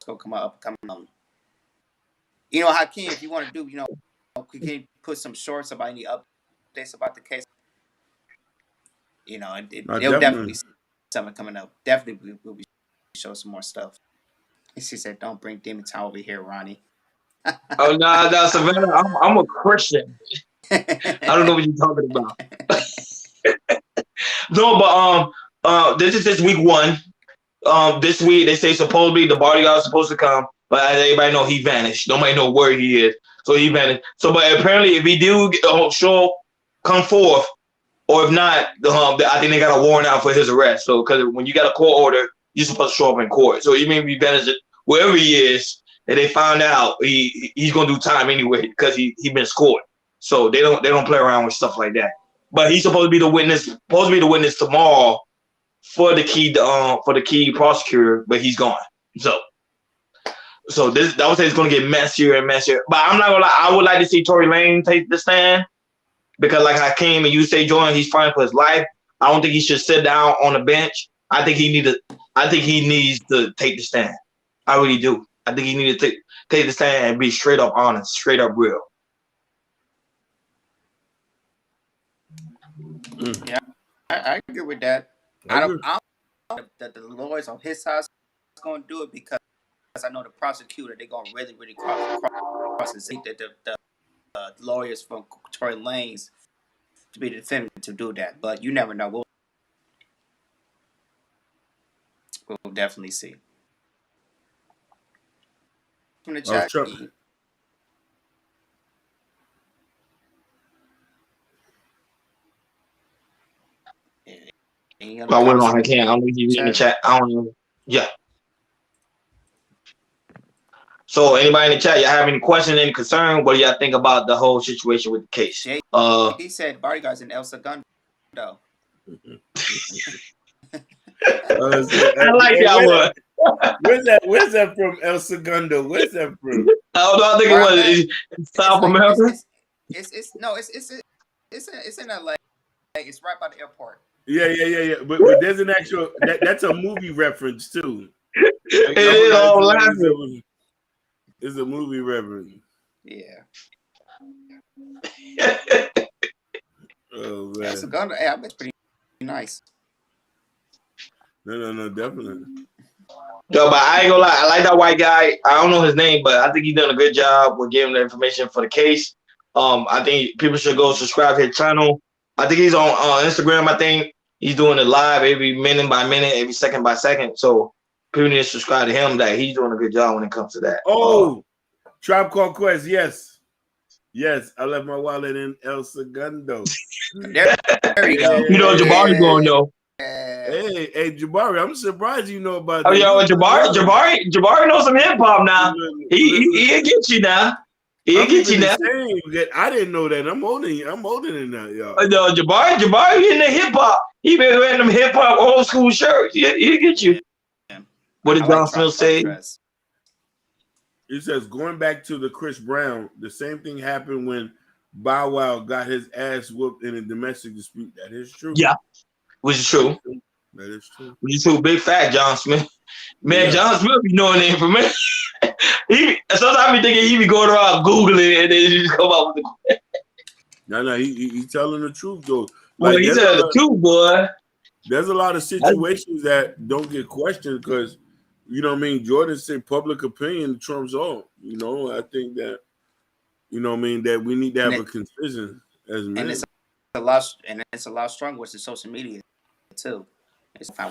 gonna come up. Hakeem, if you want to do, can you put some shorts about any updates about the case? There'll definitely be something coming up. Definitely we'll be show some more stuff. And she said, "Don't bring Demon Time over here, Ronnie." Oh no, Savannah, I'm a Christian. I don't know what you're talking about. No, but this is just week one. This week they say supposedly the bodyguard is supposed to come, but as everybody know, he vanished. Nobody know where he is, so he vanished. So, but apparently, if he do come forth, or if not, I think they got a warrant out for his arrest. So, because when you got a court order, you're supposed to show up in court. So even if he vanished wherever he is, and they found out he's gonna do time anyway because he been scored. So they don't play around with stuff like that. But he's supposed to be the witness tomorrow for the key prosecutor, but he's gone. So this I would say it's gonna get messier and messier. But I'm not gonna lie, I would like to see Tory Lanez take the stand because like Hakeem and you say, Jordan, he's fighting for his life. I don't think he should sit down on the bench. I think he needs to take the stand. I really do. I think he needs to take the stand and be straight up honest, straight up real. Yeah, I agree with that. I don't know that the lawyers on his side is going to do it because I know the prosecutor, they're going to really cross his seat that the lawyers from Tory Lanez to be the defendant to do that. But you never know. We'll definitely see. From the chat. I went on. I can't. I don't think he's in the chat. I don't know. Yeah. So, anybody in the chat, y'all have any questions, any concern? What do y'all think about the whole situation with the case? He said bodyguards in El Segundo. I like that one. Where's that from? El Segundo. Where's that from? I think it was South America. It's in LA. It's right by the airport. Yeah. But there's an actual that's a movie reference too. Like, it is all laughing. It's a movie reference. Yeah. Oh man. El Segundo, I bet it's pretty nice. No, definitely. Yo, but I ain't gonna lie, I like that white guy. I don't know his name, but I think he's done a good job with giving the information for the case. I think people should go subscribe to his channel. I think he's on Instagram. I think he's doing it live every minute by minute, every second by second. So people need to subscribe to him. That he's doing a good job when it comes to that. Oh, Tribe Called Quest. Yes. I left my wallet in El Segundo. There you go. You know Jabari's going though. Hey, Jabari, I'm surprised you know about that. Oh, yo, Jabari knows some hip hop now. He'll get you now. He'll get you now. I didn't know that. I'm older than that, y'all. No, Jabari in the hip hop. He been wearing them hip hop old school shirts. He'll get you. What did John Smith say? It says, going back to the Chris Brown, the same thing happened when Bow Wow got his ass whooped in a domestic dispute. That is true. Yeah. Which is true. That is true. Which is true. Big fat John Smith. Man, yeah. John Smith be knowing the information. Sometimes I be thinking he be going around Googling and then he just come out with the No, he telling the truth though. Well, he telling the truth, boy. There's a lot of situations that don't get questioned because, you know what I mean, Jordan said public opinion trumps all. You know, I think that, you know what I mean, that we need to have a concision as men. And it's a lot stronger with the social media too. But I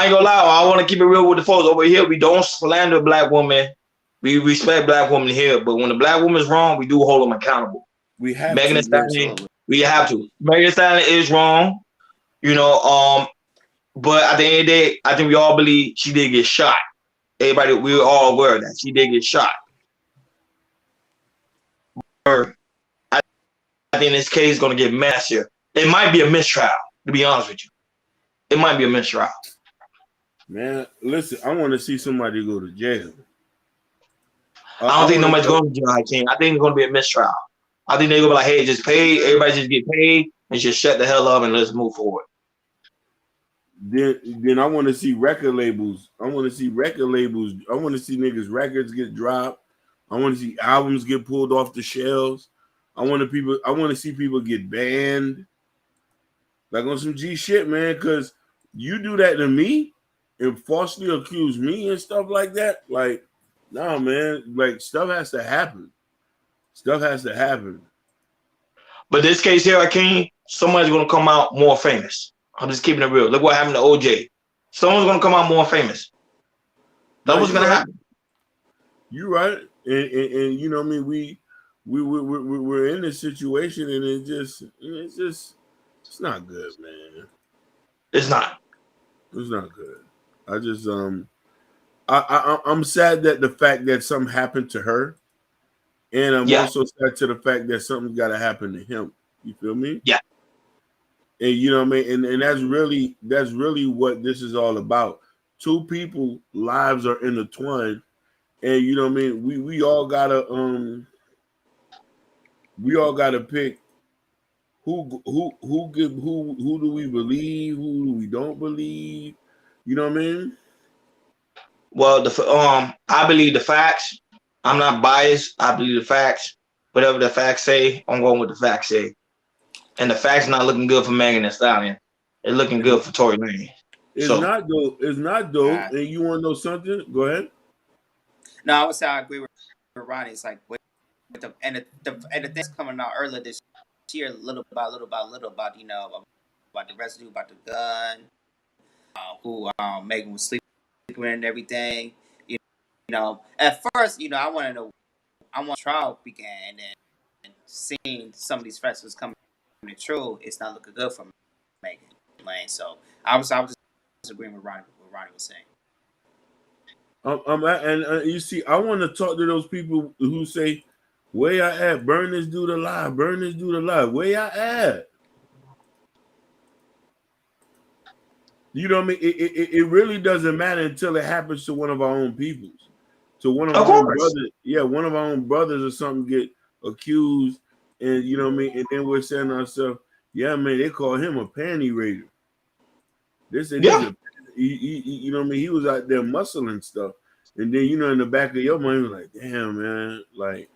ain't gonna lie, I want to keep it real with the folks over here. We don't slander black women. We respect black women here, but when the black woman's wrong, we do hold them accountable. We have Megan Thee Stallion. We have to. Megan Thee Stallion is wrong, you know. But at the end of the day, I think we all believe she did get shot. Everybody, we were all aware of that she did get shot. I think this case is going to get messier. It might be a mistrial, to be honest with you. It might be a mistrial. Man, listen, I want to see somebody go to jail. I don't think nobody's going to jail, I think it's going to be a mistrial. I think they're going to be like, hey, just pay. Everybody just get paid and just shut the hell up and let's move forward. Then I want to see record labels. I want to see niggas' records get dropped. I want to see albums get pulled off the shelves. I want to see people get banned. Like on some G shit, man, because you do that to me and falsely accuse me and stuff like that. Like, nah, man, like stuff has to happen. But this case here, Akeem, somebody's going to come out more famous. I'm just keeping it real. Look what happened to OJ. Someone's going to come out more famous. That's what's going to happen. You're right. And you know what I mean? We're in this situation and it's not good, man. It's not good. I just I'm sad that the fact that something happened to her, and I'm also sad to the fact that something's got to happen to him. You feel me? Yeah. And you know what I mean? And that's really what this is all about. Two people lives are intertwined, and you know what I mean? We all gotta pick who do we believe, who do we don't believe, you know what I mean? Well, I believe the facts. I'm not biased. I believe the facts. Whatever the facts say, I'm going with the facts say. And the facts not looking good for Megan Thee Stallion. It's looking good for Tory Lanez. It's not though. It's not though. And you want to know something? Go ahead. No, I would say I agree with Ronnie. It's like with the things coming out earlier this year, little by little, about you know about the residue, about the gun, who Megan was sleeping with and everything. You know, at first, you know, I want trial began and seeing some of these facts was coming true. It's not looking good for Megan Lane. So I was just agreeing with Ronnie. What Ronnie was saying. You see, I want to talk to those people who say, "Where y'all at? Burn this dude alive! Burn this dude alive! Where y'all at?" You know what I mean? It really doesn't matter until it happens to one of our own peoples. So one of our own brothers, one of our own brothers or something get accused, and you know what I mean? And then we're saying to ourselves, yeah, man, they call him a panty raider. They said, you know what I mean? He was out there muscling stuff. And then, you know, in the back of your mind, like, damn, man, like,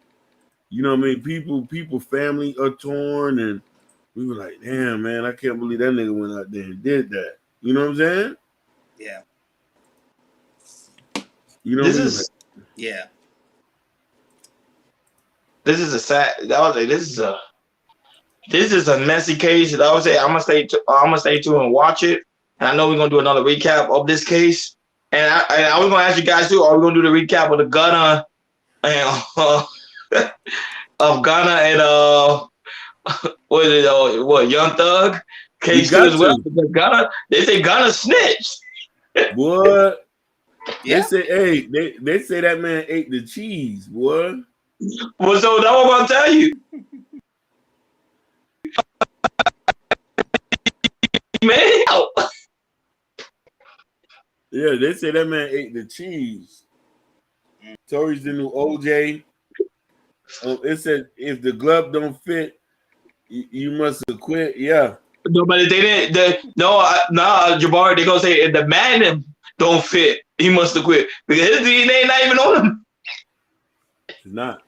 you know what I mean? People, family are torn, and we were like, damn, man, I can't believe that nigga went out there and did that. You know what I'm saying? Yeah. You know, this is This is a sad. I would say this is a messy case. I would say I'm gonna stay tuned and watch it. And I know we're gonna do another recap of this case. And I was gonna ask you guys too. Are we gonna do the recap of the Gunna and of Gunna and what is it? What Young Thug case too as well? Because Gunna, they say Gunna snitched. What? Yeah. They say, hey, they say that man ate the cheese, boy. Well, so that's what I'm gonna tell you. Man, yeah, they say that man ate the cheese. Tory's the new OJ. It said if the glove don't fit, you must have quit. Yeah. No, but they didn't. Jabari, they gonna say if the magnum don't fit, he must have quit because his DNA not even on him. It's not.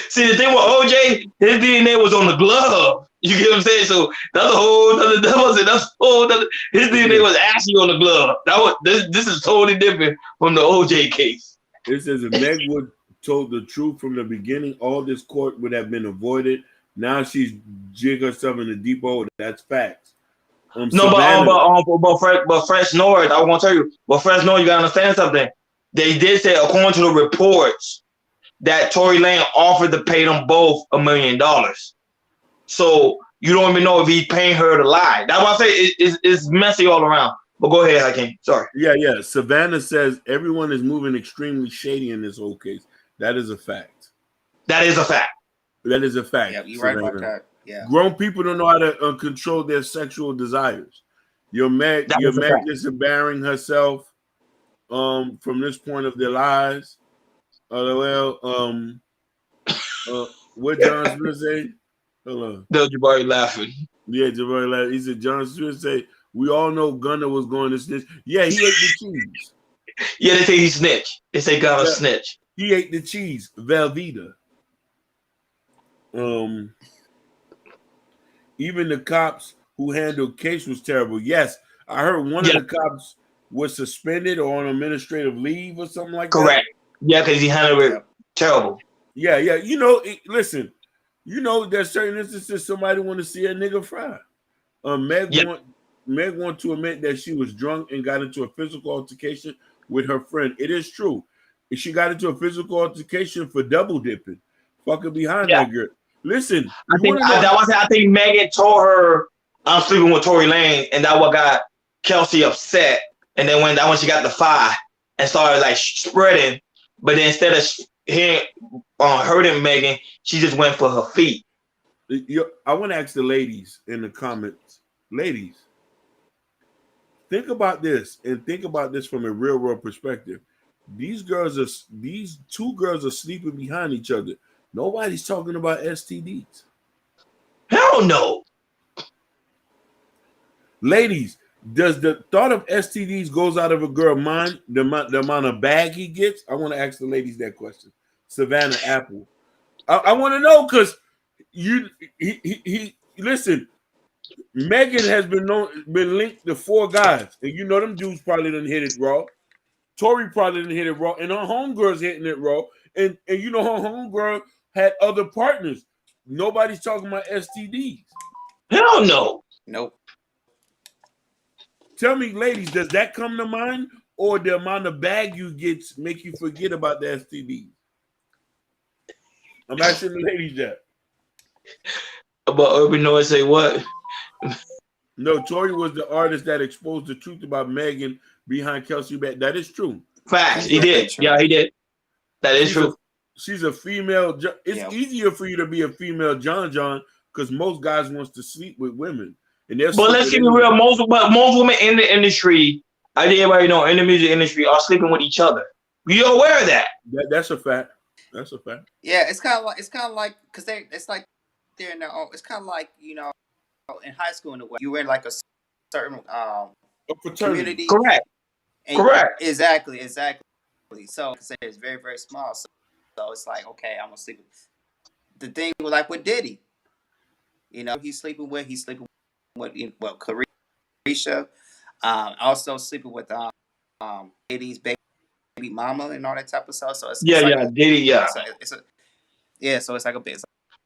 See, the thing with OJ, his DNA was on the glove. You get what I'm saying? So that's a whole other. His DNA was actually on the glove. This is totally different from the OJ case. It says if Meg would told the truth from the beginning, all this court would have been avoided. Now she's jigged herself in the deep hole. That's facts. But Fresh North, I want to tell you. But Fresh North, you gotta understand something. They did say, according to the reports, that Tory Lanez offered to pay them both $1 million. So you don't even know if he's paying her to lie. That's why I say it's messy all around. But go ahead, Hakeem. Sorry. Yeah. Savannah says everyone is moving extremely shady in this whole case. That is a fact. That is a fact. Yeah, you're Savannah. Right about that. Yeah. Grown people don't know how to control their sexual desires. Your Meg disembowering herself from this point of their lives. What John Smith say? Hello. Jabari laughing. Yeah, Jabari laughing. He said John Smith say, we all know Gunna was going to snitch. Yeah, he ate the cheese. Yeah, they say he snitched. They say Gunna snitch. He ate the cheese. Velveeta. Even the cops who handled case was terrible. Yes, I heard one of the cops was suspended or on administrative leave or something like that. Correct. Yeah, because he handled it terrible. Yeah. You know, listen, you know, there's certain instances somebody want to see a nigga fry. Meg want to admit that she was drunk and got into a physical altercation with her friend. It is true. She got into a physical altercation for double dipping. Fucking behind that girl. Listen, I think Megan told her I'm sleeping with Tory Lanez, and that what got Kelsey upset. And then when she got the fire, and started like spreading. But then instead of hurting Megan, she just went for her feet. I want to ask the ladies in the comments, ladies, think about this and think about this from a real world perspective. These two girls are sleeping behind each other. Nobody's talking about STDs. Hell no. Ladies, does the thought of STDs goes out of a girl's mind, the amount of bag he gets? I want to ask the ladies that question. Savannah Apple. I want to know because he listen, Megan has been linked to 4 guys, and you know them dudes probably didn't hit it raw. Tori probably didn't hit it raw, and her homegirl's hitting it raw, and you know her homegirl had other partners. Nobody's talking about STDs. Hell no. Nope. Tell me, ladies, does that come to mind, or the amount of bag you get make you forget about the STDs? I'm asking the ladies that. About Urban Noise say what? No, Tori was the artist that exposed the truth about Megan behind Kelsey Bat. That is true. Facts. He did. Yeah, he did. That is true. She's a female. It's easier for you to be a female John because most guys wants to sleep with women. But let's keep it real. Most women in the industry, I think everybody know, in the music industry, are sleeping with each other. You're aware of that? That's a fact. That's a fact. Yeah, it's kind of like because it's like they're in their own. It's kind of like, you know, in high school in the way you were in like a certain community. Correct. Correct. Exactly. So it's very, very small. So it's like, okay, I'm gonna sleep with the thing like with Diddy. You know, he's sleeping with Carisha. Also sleeping with Diddy's baby mama and all that type of stuff. So it's Diddy, yeah. So it's like a bit. It's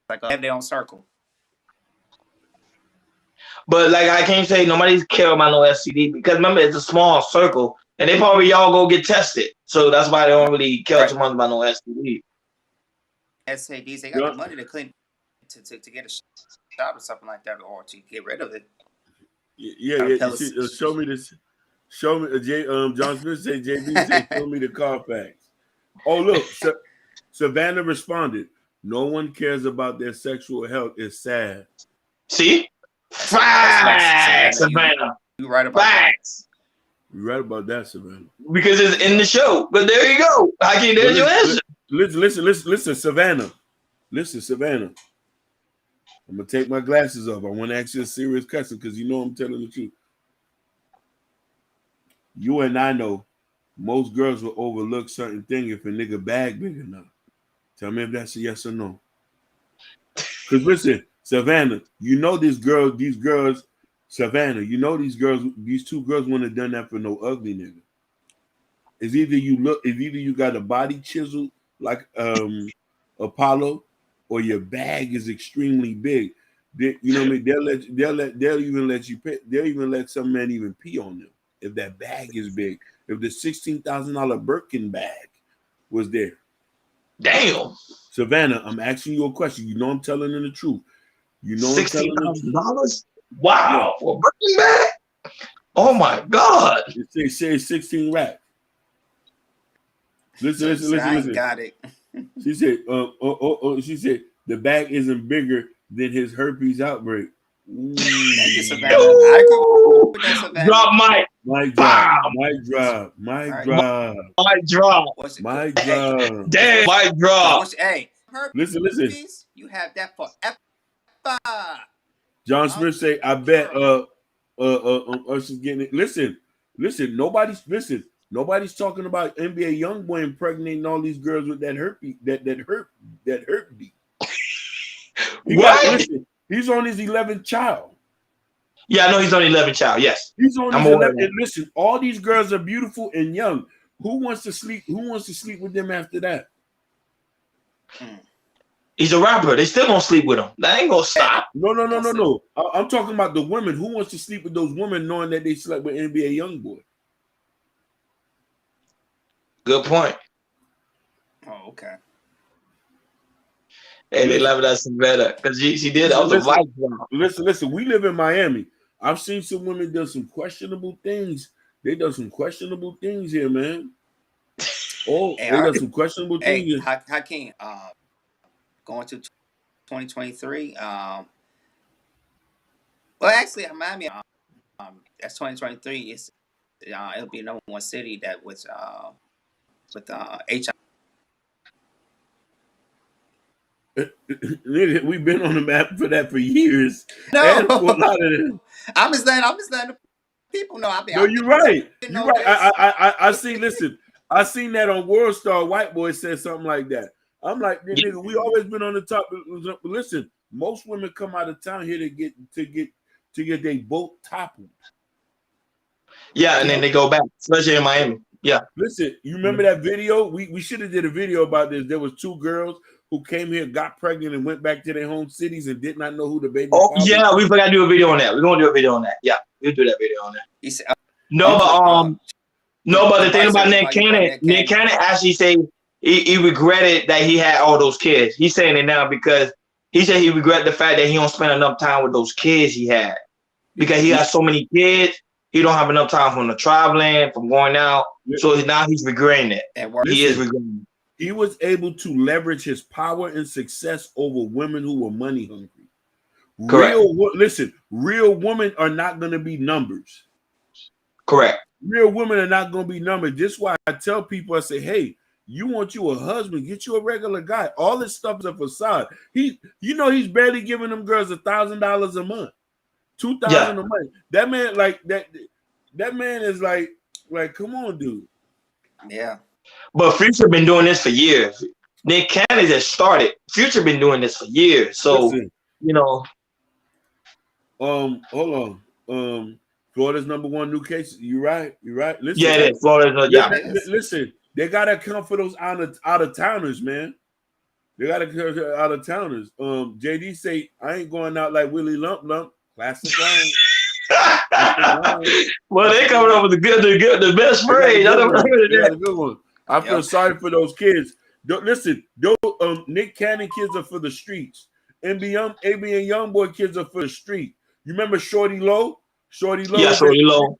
like they have their own circle. But like I can't say nobody's care about no STD because remember it's a small circle and they probably all go get tested. So that's why they don't really care too much about no STD. STDs, they got the money to clean to get a shot or something like that, or to get rid of it. Show me this. Show me. John Smith said, JB said, show me the Carfax. Oh look, Savannah responded. No one cares about their sexual health. It's sad. See. Facts, Savannah. You right about Facts. That. You right about that, Savannah. Because it's in the show. But there you go. There's your answer. Listen, Savannah. Listen, Savannah. I'm gonna take my glasses off. I want to ask you a serious question because you know I'm telling the truth. You and I know most girls will overlook certain things if a nigga bag big enough. Tell me if that's a yes or no. Because listen, Savannah, you know these girls, Savannah, you know these two girls wouldn't have done that for no ugly nigga. It's either you got a body chisel like Apollo, or your bag is extremely big. You know what I mean? They'll even let some men even pee on them if that bag is big. If the $16,000 Birkin bag was there. Damn. Savannah, I'm asking you a question. You know I'm telling them the truth. You know $16,000? Wow. For a Birkin bag? Oh my God. It says 16 racks. Listen. I got it. She said, she said the bag isn't bigger than his herpes outbreak. Thank you, Savannah. I agree with that, Savannah. Drop mic. Mic drop. Mic drop. Mic drop. Mic drop. Mic drop. Damn. Mic drop. Hey, listen. You have that forever. John Smith say, I bet she's getting it. Listen. Nobody's talking about NBA YoungBoy impregnating all these girls with that herpes. That herpes. What? He's on his 11th child. Yeah, I know he's on 11th child. Yes, he's on his 11th. And listen, all these girls are beautiful and young. Who wants to sleep with them after that? He's a rapper. They still gonna sleep with him. That ain't gonna stop. No. I'm talking about the women. Who wants to sleep with those women knowing that they slept with NBA YoungBoy? Good point. Oh, okay. Hey, they love that some better because she did. I was a vibe. Listen. We live in Miami. I've seen some women do some questionable things. They done some questionable things here, man. Oh, Hey, they got some questionable hey, things. Hakeem, going to 2023. Well, actually, Miami, that's 2023. It's it'll be the number one city that was with HIV. We've been on the map for that for years. No, And for a lot of them. I'm just letting the people know. No, you're right. You're right. This. I see. Listen, I seen that on World Star. White Boy said something like that. I'm like, nigga, we always been on the top. Listen, most women come out of town here to get their boat toppled. Yeah, and then they go back, especially in Miami. Yeah. Listen, you remember that video? We should have did a video about this. There was 2 girls who came here, got pregnant, and went back to their home cities and did not know who the baby was. Yeah, we forgot to do a video on that. We're gonna do a video on that. Yeah, we'll do that video on that. He said, but the thing about Nick Cannon actually say he regretted that he had all those kids. He's saying it now because he said he regretted the fact that he don't spend enough time with those kids he had because he has so many kids. He don't have enough time from the traveling, from going out. So now he's regretting it. He is regretting it. He was able to leverage his power and success over women who were money hungry. Correct. Real women are not going to be numbers. Correct. Real women are not going to be numbers. This is why I tell people, I say, hey, you want you a husband, get you a regular guy. All this stuff is a facade. He's barely giving them girls $1,000 a month, $2,000 a month. That man, like that man is like, come on, dude. Yeah. But Future been doing this for years. Nick Cannon just started. Future been doing this for years. So Listen, hold on. Florida's #1 new case. You're right. Listen, yeah, it is. Florida's listen, they gotta account for those out of towners, man. They gotta account for out of towners. JD say I ain't going out like Willie Lump Lump. Classic line. Well, they coming up with the best phrase. I never heard of that. Good one. I feel sorry for those kids. Listen, those Nick Cannon kids are for the streets. AB and Youngboy kids are for the street. You remember Shorty Low? Yeah, Shorty Low.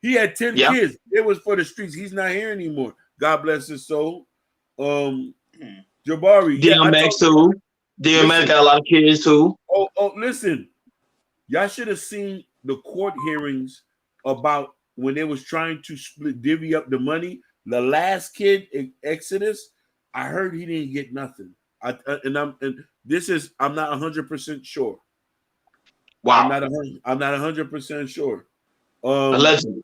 He had 10 kids. It was for the streets. He's not here anymore. God bless his soul. Jabari. DMX too. DMX got a lot of kids too. Oh, listen. Y'all should have seen the court hearings about when they was trying to divvy up the money. The last kid in Exodus, I heard he didn't get nothing. I'm not 100% sure. Wow. I'm not 100% sure. Allegedly.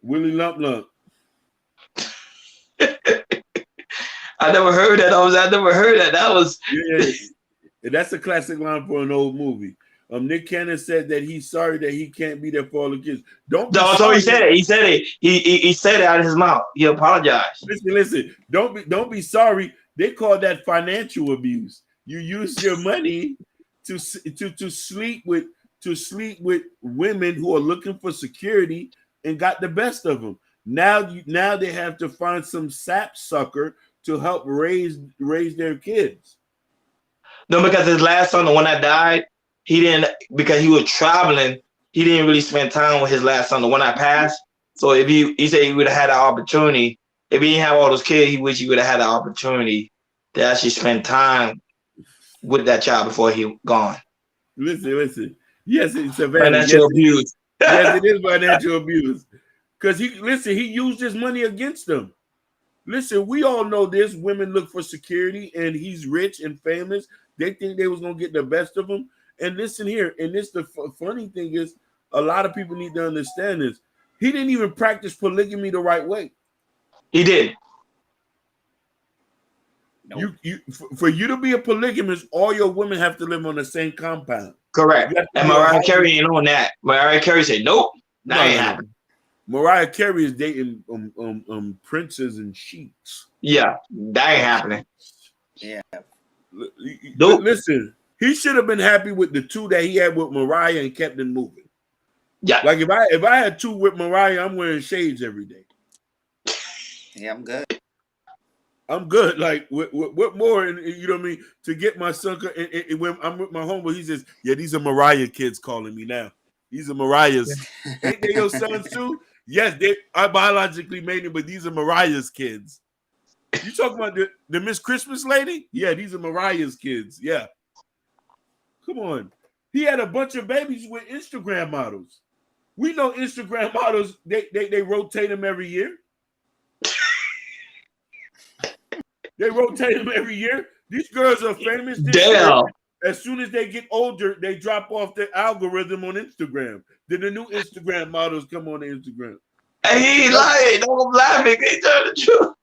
Willie Lump Lump. I never heard that. I never heard that. That was that's a classic line for an old movie. Nick Cannon said that he's sorry that he can't be there for all the kids. So he said it. He said it. He said it out of his mouth. He apologized. Listen. Don't be sorry. They call that financial abuse. You use your money to sleep with women who are looking for security and got the best of them. Now they have to find some sap sucker to help raise their kids. No, because his last son, the one that died, he didn't, because he was traveling, he didn't really spend time with his last son, the one that passed. So if he said he would have had an opportunity, if he didn't have all those kids, he wish he would have had an opportunity to actually spend time with that child before he gone. Listen. Yes, it's a financial abuse. Yes, it is financial abuse. Because he used his money against them. Listen, we all know this. Women look for security, and he's rich and famous. They think they was gonna get the best of him. And listen here, and the funny thing is, a lot of people need to understand this. He didn't even practice polygamy the right way. He did. Nope. For you to be a polygamist, all your women have to live on the same compound. Correct. And Mariah Carey ain't on that. Mariah Carey said, "Nope, that ain't happening." Mariah Carey is dating princes and sheiks. Yeah, that ain't happening. Yeah. Nope. Listen, he should have been happy with the 2 that he had with Mariah and kept it moving. Yeah. Like if I had 2 with Mariah, I'm wearing shades every day. Yeah, I'm good. Like what more? And you know what I mean? To get my son, and when I'm with my homeboy, he says, "Yeah, these are Mariah kids calling me now. These are Mariah's. Ain't they your sons too? Yes, they are biologically made, but these are Mariah's kids. You talking about the Miss Christmas lady? Yeah, these are Mariah's kids. Yeah. Come on. He had a bunch of babies with Instagram models. We know Instagram models, they rotate them every year. They rotate them every year. These girls are famous this year. As soon as they get older, they drop off the algorithm on Instagram. Then the new Instagram models come on the Instagram. Hey, he ain't lying. Don't laughing. He tell the truth.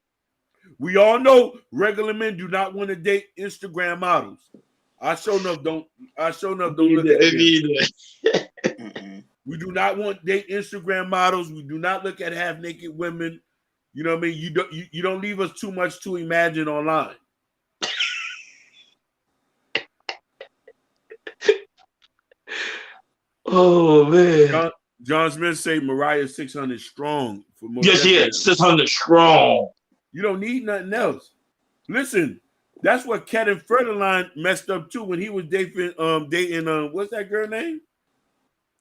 We all know regular men do not want to date Instagram models. I sure enough don't look at them. We do not want to date Instagram models. We do not look at half naked women. You know what I mean? You don't leave us too much to imagine online. Oh man. John Smith say Mariah 600 strong for more. Yes, he is 600 strong. You don't need nothing else. Listen, that's what Kevin Federline messed up too when he was dating what's that girl name?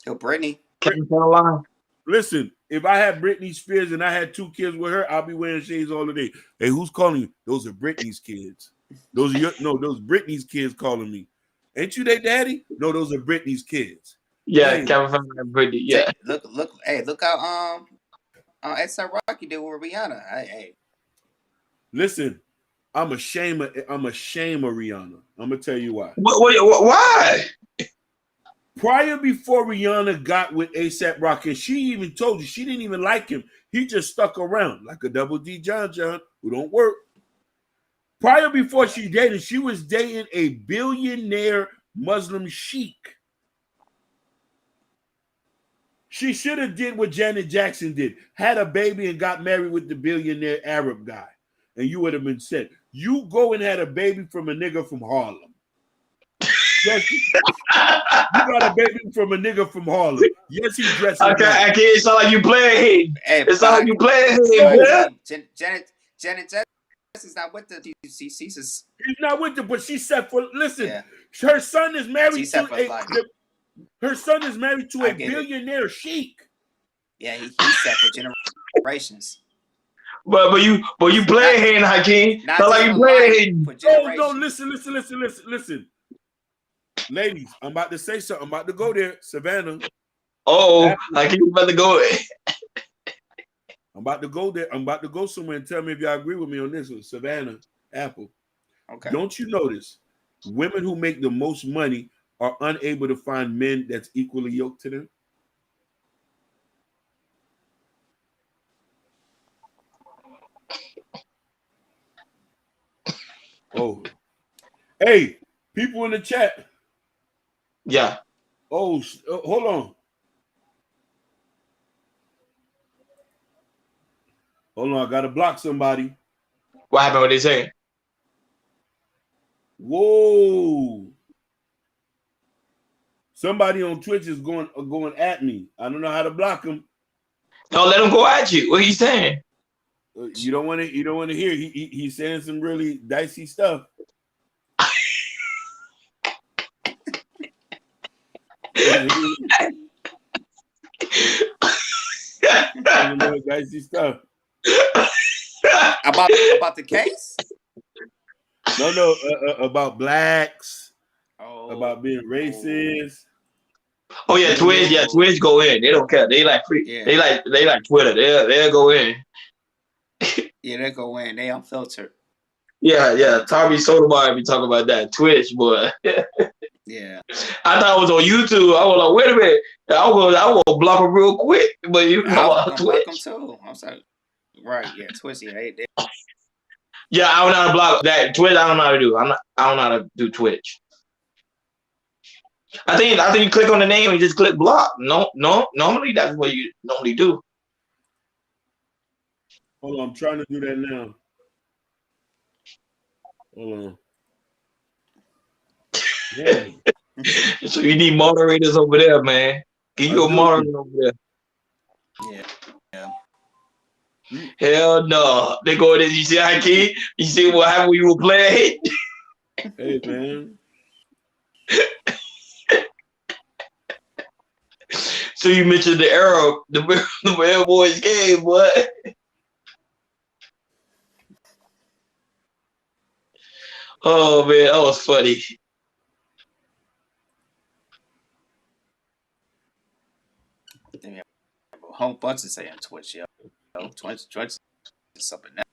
Yo, Brittany. Kevin Federline. Listen, if I had Britney Spears and I had 2 kids with her, I'll be wearing shades all the day. Hey, who's calling you? Those are Britney's kids. Those Britney's kids calling me. Ain't you their daddy? No, those are Britney's kids. Yeah, hey. Kevin Federline, Britney. Yeah. Look how A$AP Rocky did with Rihanna. Hey. Listen, I'm ashamed of Rihanna. I'm gonna tell you why. Why? Before Rihanna got with A$AP Rocky, she even told you she didn't even like him. He just stuck around like a double D John who don't work. Before she dated, she was dating a billionaire Muslim sheik. She should have did what Janet Jackson did, had a baby and got married with the billionaire Arab guy. And you would have been said, you go and had a baby from a nigga from Harlem. Yes, you got a baby from a nigga from Harlem. Yes, he dressed. Okay, it's not like you playing. It's not like you playing. Janet Jackson is not with the DCC. He's not with the, but she said for her son is married to a billionaire sheik. Yeah, he set for generations. But you play Hayden Hakeem. Not like you play Hayden. No, listen. Ladies, I'm about to say something. I'm about to go there, Savannah. Hakeem about to go there. I'm about to go there. I'm about to go somewhere and tell me if y'all agree with me on this one. Savannah, Apple. Okay. Don't you notice women who make the most money are unable to find men that's equally yoked to them? Oh, hey, people in the chat. Yeah. Oh, hold on. Hold on, I gotta block somebody. What happened? What they saying? Whoa. Somebody on Twitch is going at me. I don't know how to block him. Don't let him go at you. What he's saying? You don't want to hear. He's saying some really dicey stuff. Dicey stuff. About the case? No, about blacks. About being racist. Oh yeah, Twitch. Yeah, Twitch go in. They don't care. They like free. Yeah. They like Twitter. They'll go in. Yeah, they go in. They unfiltered. Yeah. Tommy Sotomayor be talking about that Twitch, boy. Yeah. I thought it was on YouTube. I was like, wait a minute. I will block him real quick. But you know, Twitch. Block too. I'm sorry. Right. Yeah. Twitch. Yeah. They... Yeah, I don't know how to block that Twitch. I don't know how to do. I don't know how to do Twitch. I think you click on the name and just click block. No. Normally that's what you normally do. Hold on, I'm trying to do that now. Hold on. Yeah. So you need moderators over there, man. Give you a moderator over there. Yeah. Hell no. They go there. You see Hakeem? You see what happened when you were playing? Hey, man. So you mentioned the Arab, the Bad Boys game, boy. Oh man, that was funny. Yeah, a whole bunch of say on Twitch, yo. Twitch is something else.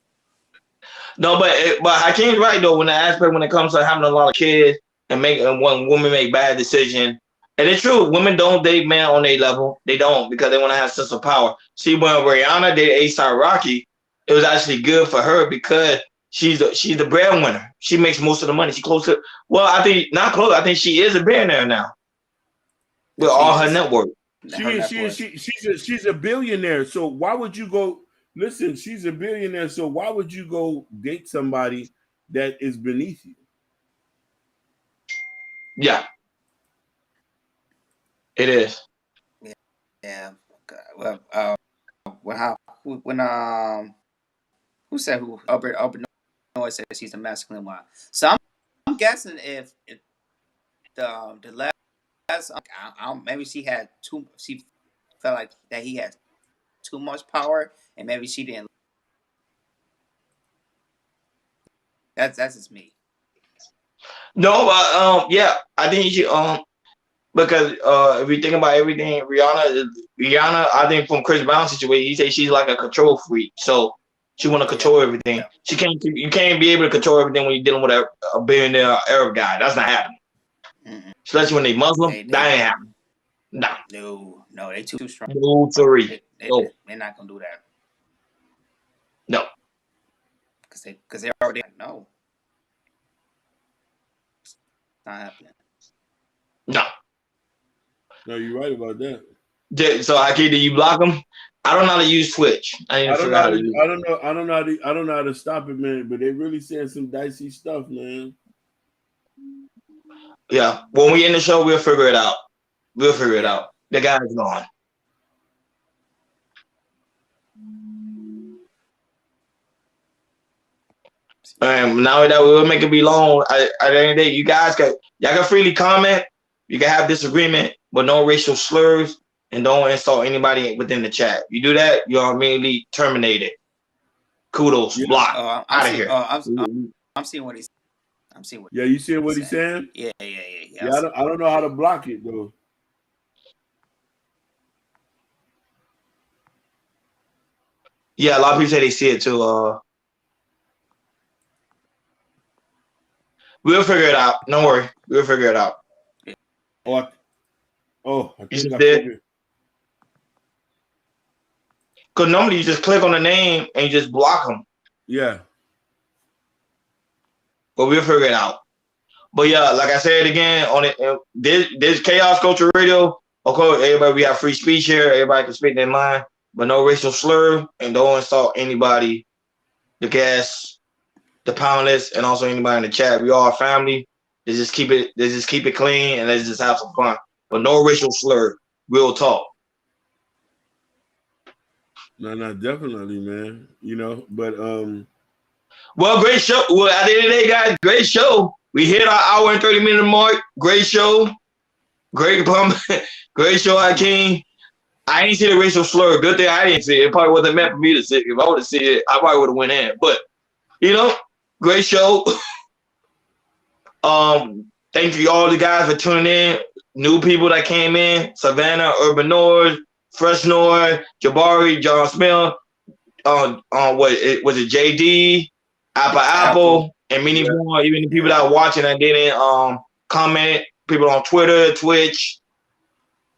No, but Hakeem's right though. When it comes to having a lot of kids and when women make bad decisions, and it's true, women don't date men on their level. They don't because they want to have a sense of power. See, when Rihanna dated A$AP Rocky, it was actually good for her because she's the breadwinner. She makes most of the money. She's close to. Well, I think not close. I think she is a billionaire now with all her network. She's a billionaire. So why would you go? Listen, she's a billionaire. So why would you go date somebody that is beneath you? Yeah, it is. Yeah. Well, who said who? Albert Noise said she's a masculine one. So I'm guessing if the last maybe she had too. She felt like that he had too much power, and maybe she didn't. That's just me. No, yeah, I think she because if you think about everything, Rihanna, I think from Chris Brown's situation, he said she's like a control freak, so she want to control everything. Yeah. You can't be able to control everything when you're dealing with a billionaire Arab guy. That's not happening. Mm-hmm. Especially when they Muslim, that ain't happening. No, they too strong. No, sorry. They're not gonna do that. No, because they already no. It's not happening. No, you're right about that. So, Hakeem, do you block them? I don't know how to use Twitch. I don't know how to stop it, man. But they really saying some dicey stuff, man. Yeah, when we end the show, we'll figure it out. The guy's gone. Now that we'll make it be long. At the end of the day, y'all can freely comment. You can have disagreement, but no racial slurs and don't insult anybody within the chat. You do that, you're immediately terminated. Kudos, block out of here. I'm seeing what he's. Yeah, you see what he's saying? Yeah. I don't know how to block it though. Yeah, a lot of people say they see it too. We'll figure it out. Don't worry, we'll figure it out. I think I did. Because normally you just click on the name and you just block them. Yeah. But we'll figure it out. But yeah, like I said again, on it, this Chaos Culture Radio. Of course, everybody, we have free speech here. Everybody can speak their mind, but no racial slur and don't insult anybody. The guests, the panelists, and also anybody in the chat. We all family. They just keep it clean and let's just have some fun. But no racial slur. Real talk. No, definitely, man. But well, great show. Well, at the end of the day, guys, great show. We hit our hour and 30-minute mark. Great show. Great show, Hakeem. I didn't see the racial slur. Good thing I didn't see it. It probably wasn't meant for me to see it. If I would have seen it, I probably would have went in. But great show. Thank you all the guys for tuning in. New people that came in: Savannah, Urban Noise, Fresh Noise, Jabari, John Smith. What was it? JD, Apple, and many more. Even the people that are watching that didn't comment. People on Twitter, Twitch,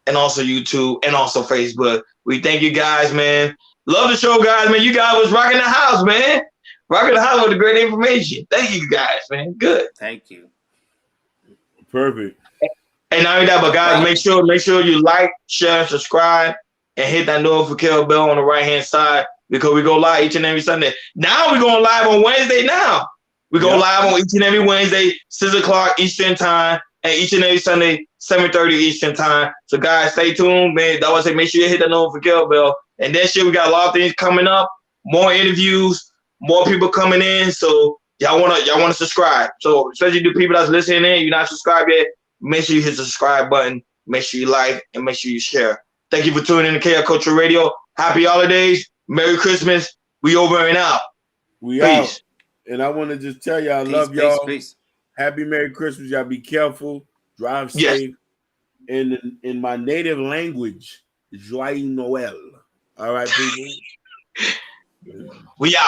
and also YouTube, and also Facebook. We thank you guys, man. Love the show, guys, man. You guys was rocking the house, man. Rocking the house with the great information. Thank you, guys, man. Good. Thank you. Perfect. And not only that, but guys, make sure you like, share, and subscribe, and hit that notification bell on the right-hand side because we go live each and every Sunday. Now we're going live on Wednesday now. We go live on each and every Wednesday, 6 o'clock Eastern time, and each and every Sunday, 7:30 Eastern time. So guys, stay tuned, man. I want to say make sure you hit the notification bell. And that shit, we got a lot of things coming up, more interviews, more people coming in. So y'all wanna subscribe. So especially the people that's listening in, you're not subscribed yet, make sure you hit the subscribe button, make sure you like, and make sure you share. Thank you for tuning in to KL Culture Radio. Happy holidays. Merry Christmas. We over and out. We Peace. out. And I want to just tell y'all, I Peace, love peace, y'all. peace. Happy Merry Christmas. Y'all be careful. Drive Yes. safe. And in my native language, Joyeux Noël. All right, people. We out.